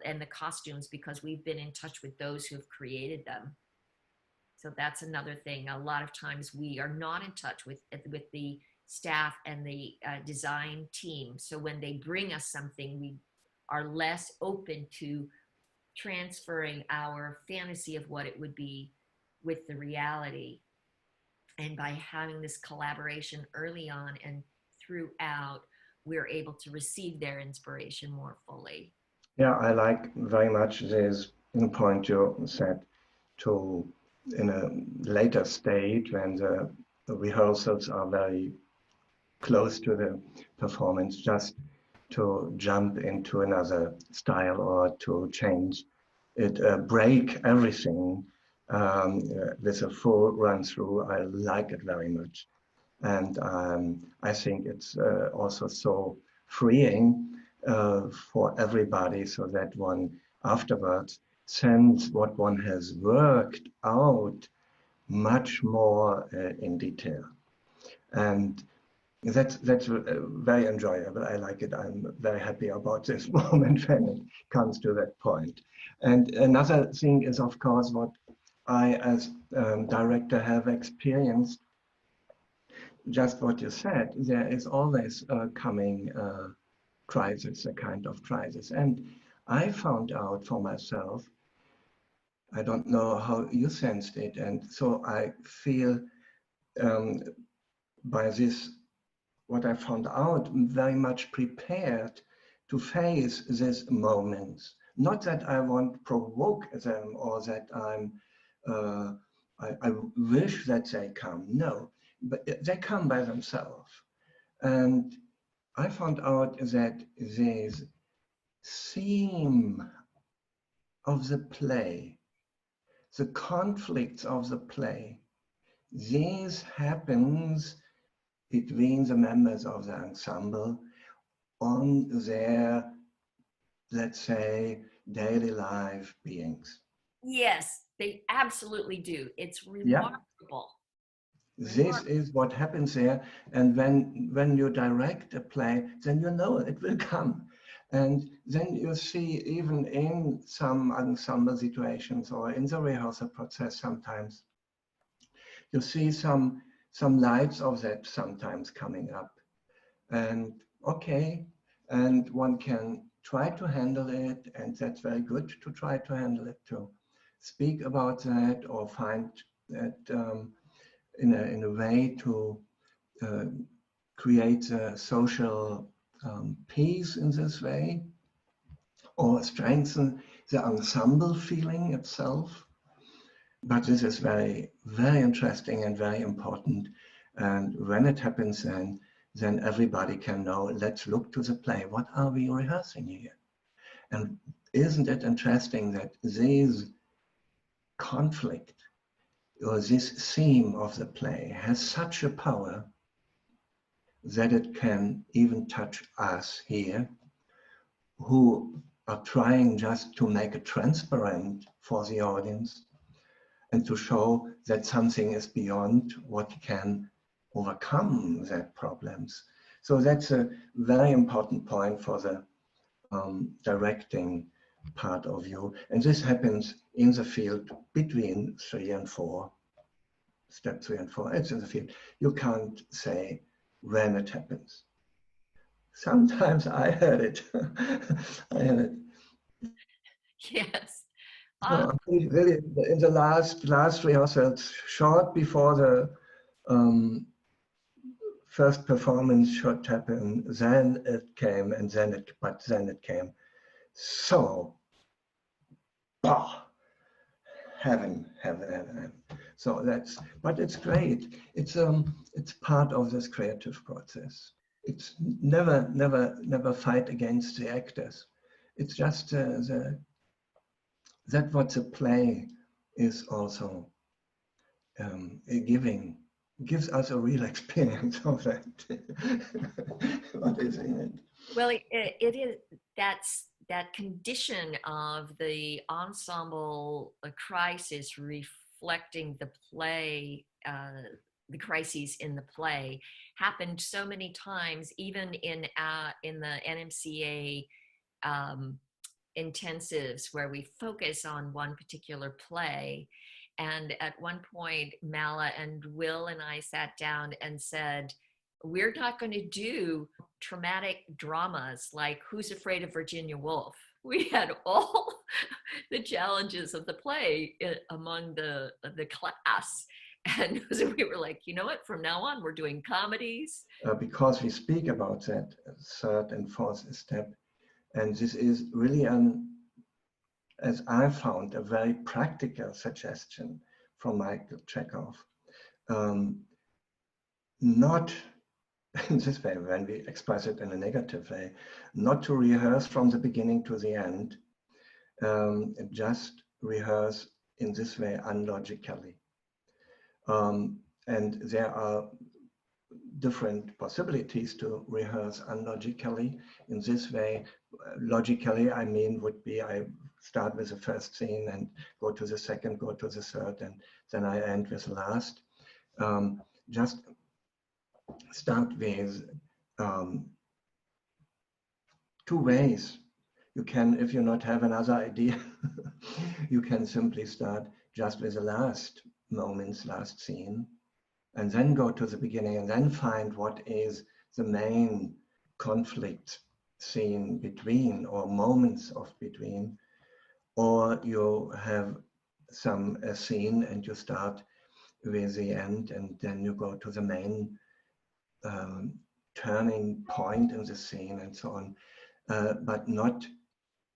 and the costumes, because we've been in touch with those who have created them. So that's another thing. A lot of times we are not in touch with the staff and the design team. So when they bring us something, we are less open to transferring our fantasy of what it would be with the reality. And by having this collaboration early on and throughout, we're able to receive their inspiration more fully. Yeah, I like very much this point you said to in a later state when the rehearsals are very close to the performance, just to jump into another style or to change it, break everything with a full run through. I like it very much. And I think it's also so freeing for everybody so that one afterwards sends what one has worked out much more in detail. And that's very enjoyable. I like it. I'm very happy about this moment when it comes to that point. And another thing is, of course, what I, as director, have experienced. Just what you said. There is always a coming crisis, a kind of crisis, and I found out for myself. I don't know how you sensed it, and so I feel by this what I found out, very much prepared to face these moments. Not that I want to provoke them or that I wish that they come. No, but they come by themselves. And I found out that this theme of the play, the conflicts of the play, this happens between the members of the ensemble on their, let's say, daily life beings. Yes, they absolutely do. It's Yeah. remarkable. This is what happens there. And when you direct a play, then you know it will come. And then you see, even in some ensemble situations or in the rehearsal process sometimes, you see some lights of that sometimes coming up. And okay, and one can try to handle it, and that's very good to try to handle it, to speak about that or find that in a way to create a social peace in this way, or strengthen the ensemble feeling itself. But this is very, very interesting and very important. And when it happens, then everybody can know, let's look to the play. What are we rehearsing here? And isn't it interesting that this conflict or this theme of the play has such a power that it can even touch us here, who are trying just to make it transparent for the audience and to show that something is beyond what can overcome that problems. So that's a very important point for the directing part of you. And this happens in the field between 3 and 4, step 3 and 4. It's in the field. You can't say when it happens. Sometimes I heard it. I heard it. Yes. Really, in the last rehearsals, short before the first performance should happen, then it came, and then it came. So, bah, heaven. So but it's great. It's part of this creative process. It's never fight against the actors. It's just that what the play is also gives us a real experience of that. What is in it? Well, it is, that condition of the ensemble crisis reflecting the play, the crises in the play happened so many times, even in the NMCA intensives, where we focus on one particular play. And at one point, Mala and Will and I sat down and said, we're not going to do traumatic dramas like Who's Afraid of Virginia Woolf? we had all the challenges of the play among the class. And so we were like, you know what, from now on, we're doing comedies. Because we speak about that third and fourth step. And this is really as I found, a very practical suggestion from Michael Chekhov. Not in this way, when we express it in a negative way, not to rehearse from the beginning to the end, just rehearse in this way unlogically. And there are different possibilities to rehearse unlogically. In this way, logically, I mean, would be I start with the first scene and go to the second, go to the third, and then I end with the last. Just start with two ways. You can, if you not have another idea, you can simply start just with the last moments, last scene, and then go to the beginning and then find what is the main conflict scene between or moments of between. Or you have some scene and you start with the end and then you go to the main turning point in the scene and so on, but not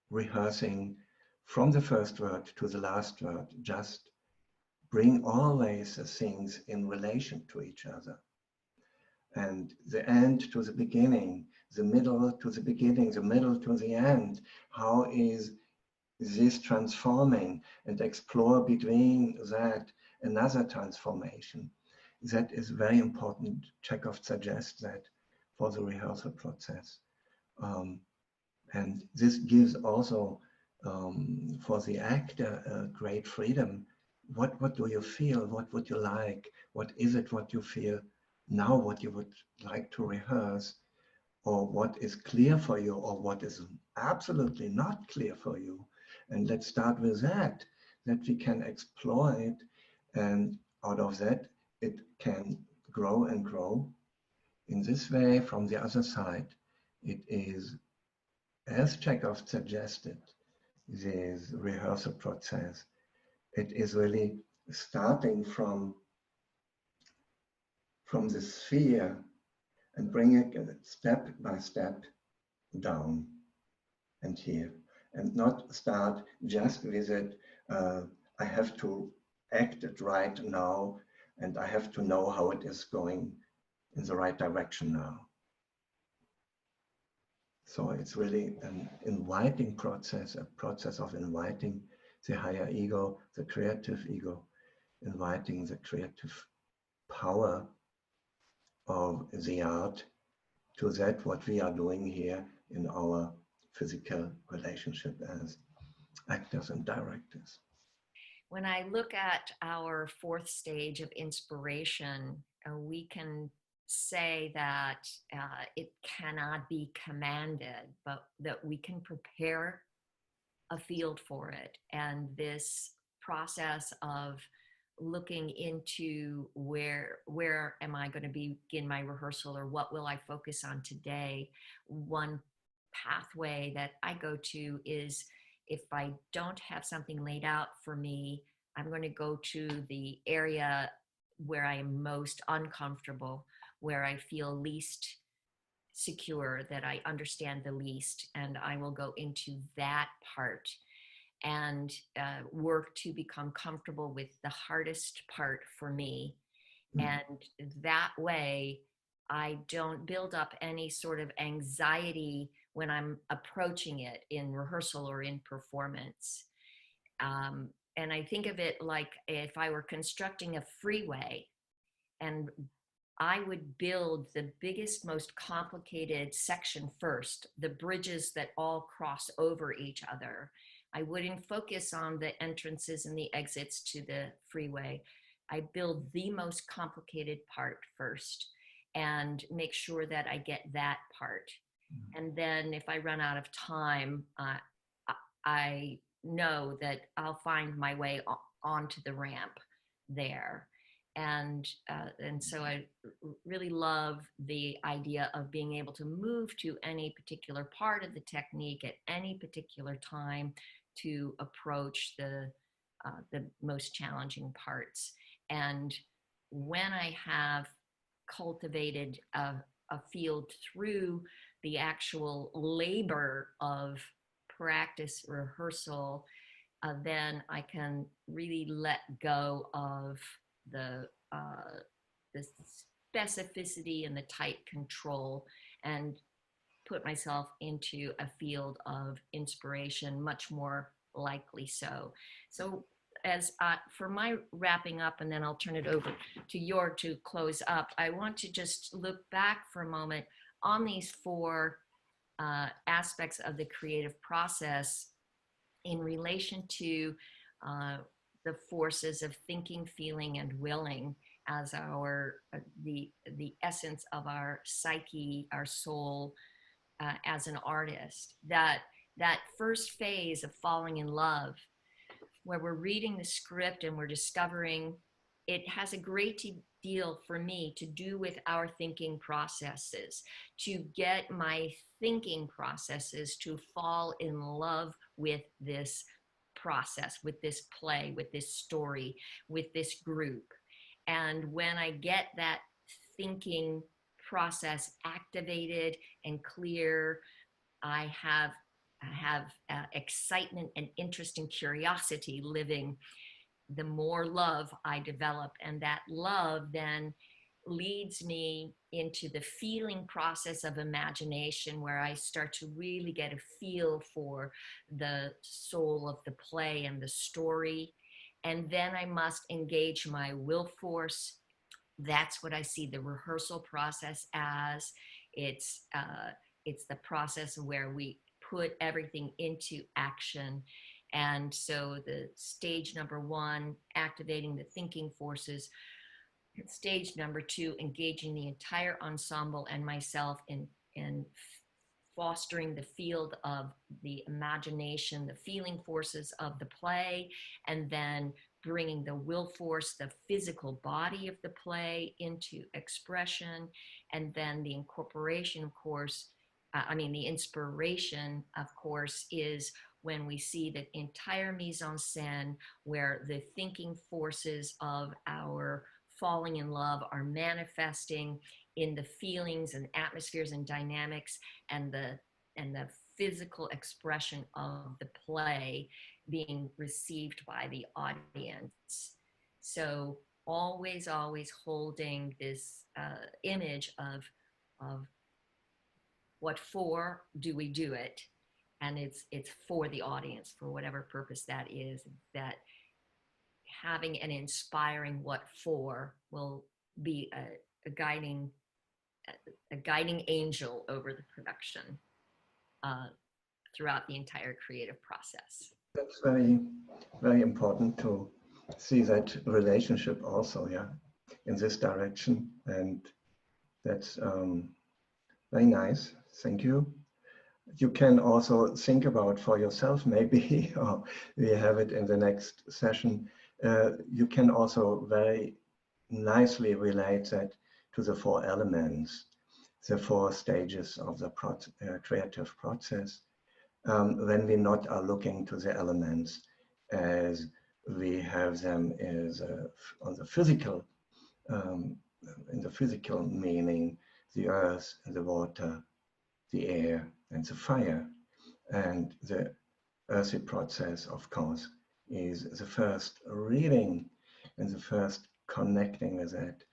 rehearsing from the first word to the last word. Just bring always the things in relation to each other. And the end to the beginning, the middle to the beginning, the middle to the end. How is this transforming, and explore between that another transformation. That is very important. Chekhov suggests that for the rehearsal process. And this gives also for the actor a great freedom. What do you feel? What would you like? What is it what you feel now, what you would like to rehearse? Or what is clear for you, or what is absolutely not clear for you? And let's start with that we can explore it, and out of that it can grow and grow. In this way, from the other side, it is, as Chekhov suggested, this rehearsal process. It is really starting from the sphere and bringing it step by step down and here, and not start just with it, I have to act it right now, and I have to know how it is going in the right direction now. So it's really an inviting process, a process of inviting the higher ego, the creative ego, inviting the creative power of the art to that what we are doing here in our physical relationship as actors and directors. When I look at our fourth stage of inspiration, we can say that it cannot be commanded, but that we can prepare a field for it. And this process of looking into where am I going to begin my rehearsal, or what will I focus on today? One pathway that I go to is, if I don't have something laid out for me, I'm going to go to the area where I am most uncomfortable, where I feel least secure, that I understand the least, and I will go into that part and work to become comfortable with the hardest part for me. And that way, I don't build up any sort of anxiety when I'm approaching it in rehearsal or in performance. And I think of it like if I were constructing a freeway, and I would build the biggest, most complicated section first, the bridges that all cross over each other. I wouldn't focus on the entrances and the exits to the freeway. I build the most complicated part first and make sure that I get that part. And then if I run out of time, I know that I'll find my way onto the ramp there. And so I really love the idea of being able to move to any particular part of the technique at any particular time to approach the most challenging parts. And when I have cultivated a field through the actual labor of practice rehearsal, then I can really let go of the specificity and the tight control and put myself into a field of inspiration, much more likely so. So as for my wrapping up, and then I'll turn it over to Joerg to close up, I want to just look back for a moment on these four aspects of the creative process in relation to the forces of thinking, feeling, and willing as our the essence of our psyche, our soul, as an artist. That first phase of falling in love, where we're reading the script and we're discovering, it has a great deal for me to do with our thinking processes, to get my thinking processes to fall in love with this process, with this play, with this story, with this group. And when I get that thinking process activated and clear, I have excitement and interest and curiosity living. The more love I develop, and that love then leads me into the feeling process of imagination, where I start to really get a feel for the soul of the play and the story. And then I must engage my will force. That's what I see the rehearsal process as. It's the process where we put everything into action. And so the stage number one, activating the thinking forces. Stage number two, engaging the entire ensemble and myself in fostering the field of the imagination, the feeling forces of the play, and then bringing the will force, the physical body of the play into expression. And then the incorporation, of course, the inspiration, of course, is when we see the entire mise en scène, where the thinking forces of our falling in love are manifesting in the feelings and atmospheres and dynamics, and the physical expression of the play being received by the audience. So always holding this image of what for do we do it, and it's for the audience, for whatever purpose that is. That having an inspiring what for will be a guiding angel over the production throughout the entire creative process. That's very, very important to see that relationship also, yeah, in this direction. And that's very nice. Thank you. You can also think about for yourself, maybe, or we have it in the next session. You can also very nicely relate that to the four elements, the four stages of the creative process. When we not are looking to the elements as we have them as on the physical, in the physical meaning, the earth and the water, the air and the fire. And the earthy process, of course, is the first reading and the first connecting with it,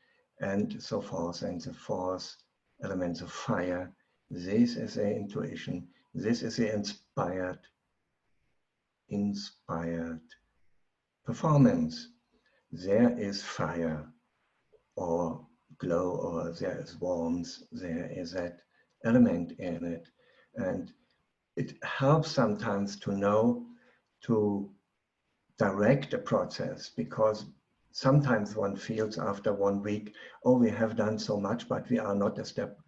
and so forth. And the fourth element of fire, this is the intuition, this is the inspired performance. There is fire or glow, or there is warmth, there is that element in it. And it helps sometimes to know to direct a process, because sometimes one feels after 1 week, oh, we have done so much, but we are not a step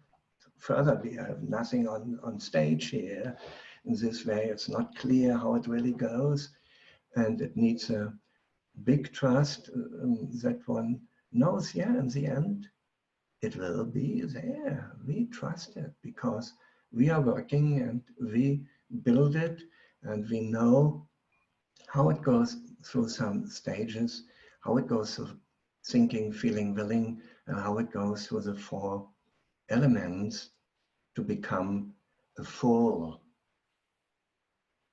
further. We have nothing on stage here. In this way, it's not clear how it really goes. And it needs a big trust that one knows, yeah, in the end, it will be there. We trust it because we are working and we build it and we know how it goes through some stages, how it goes through thinking, feeling, willing, and how it goes through the 4 elements to become a full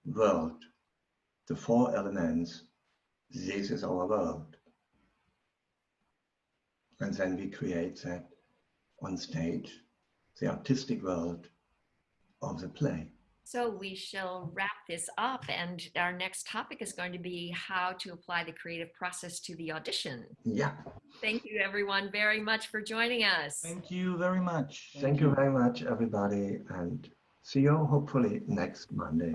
world. The 4 elements, this is our world. And then we create that on stage, the artistic world of the play. So we shall wrap this up, and our next topic is going to be how to apply the creative process to the audition. Yeah. Thank you, everyone, very much for joining us. Thank you very much. Thank you very much, everybody, and see you hopefully next Monday.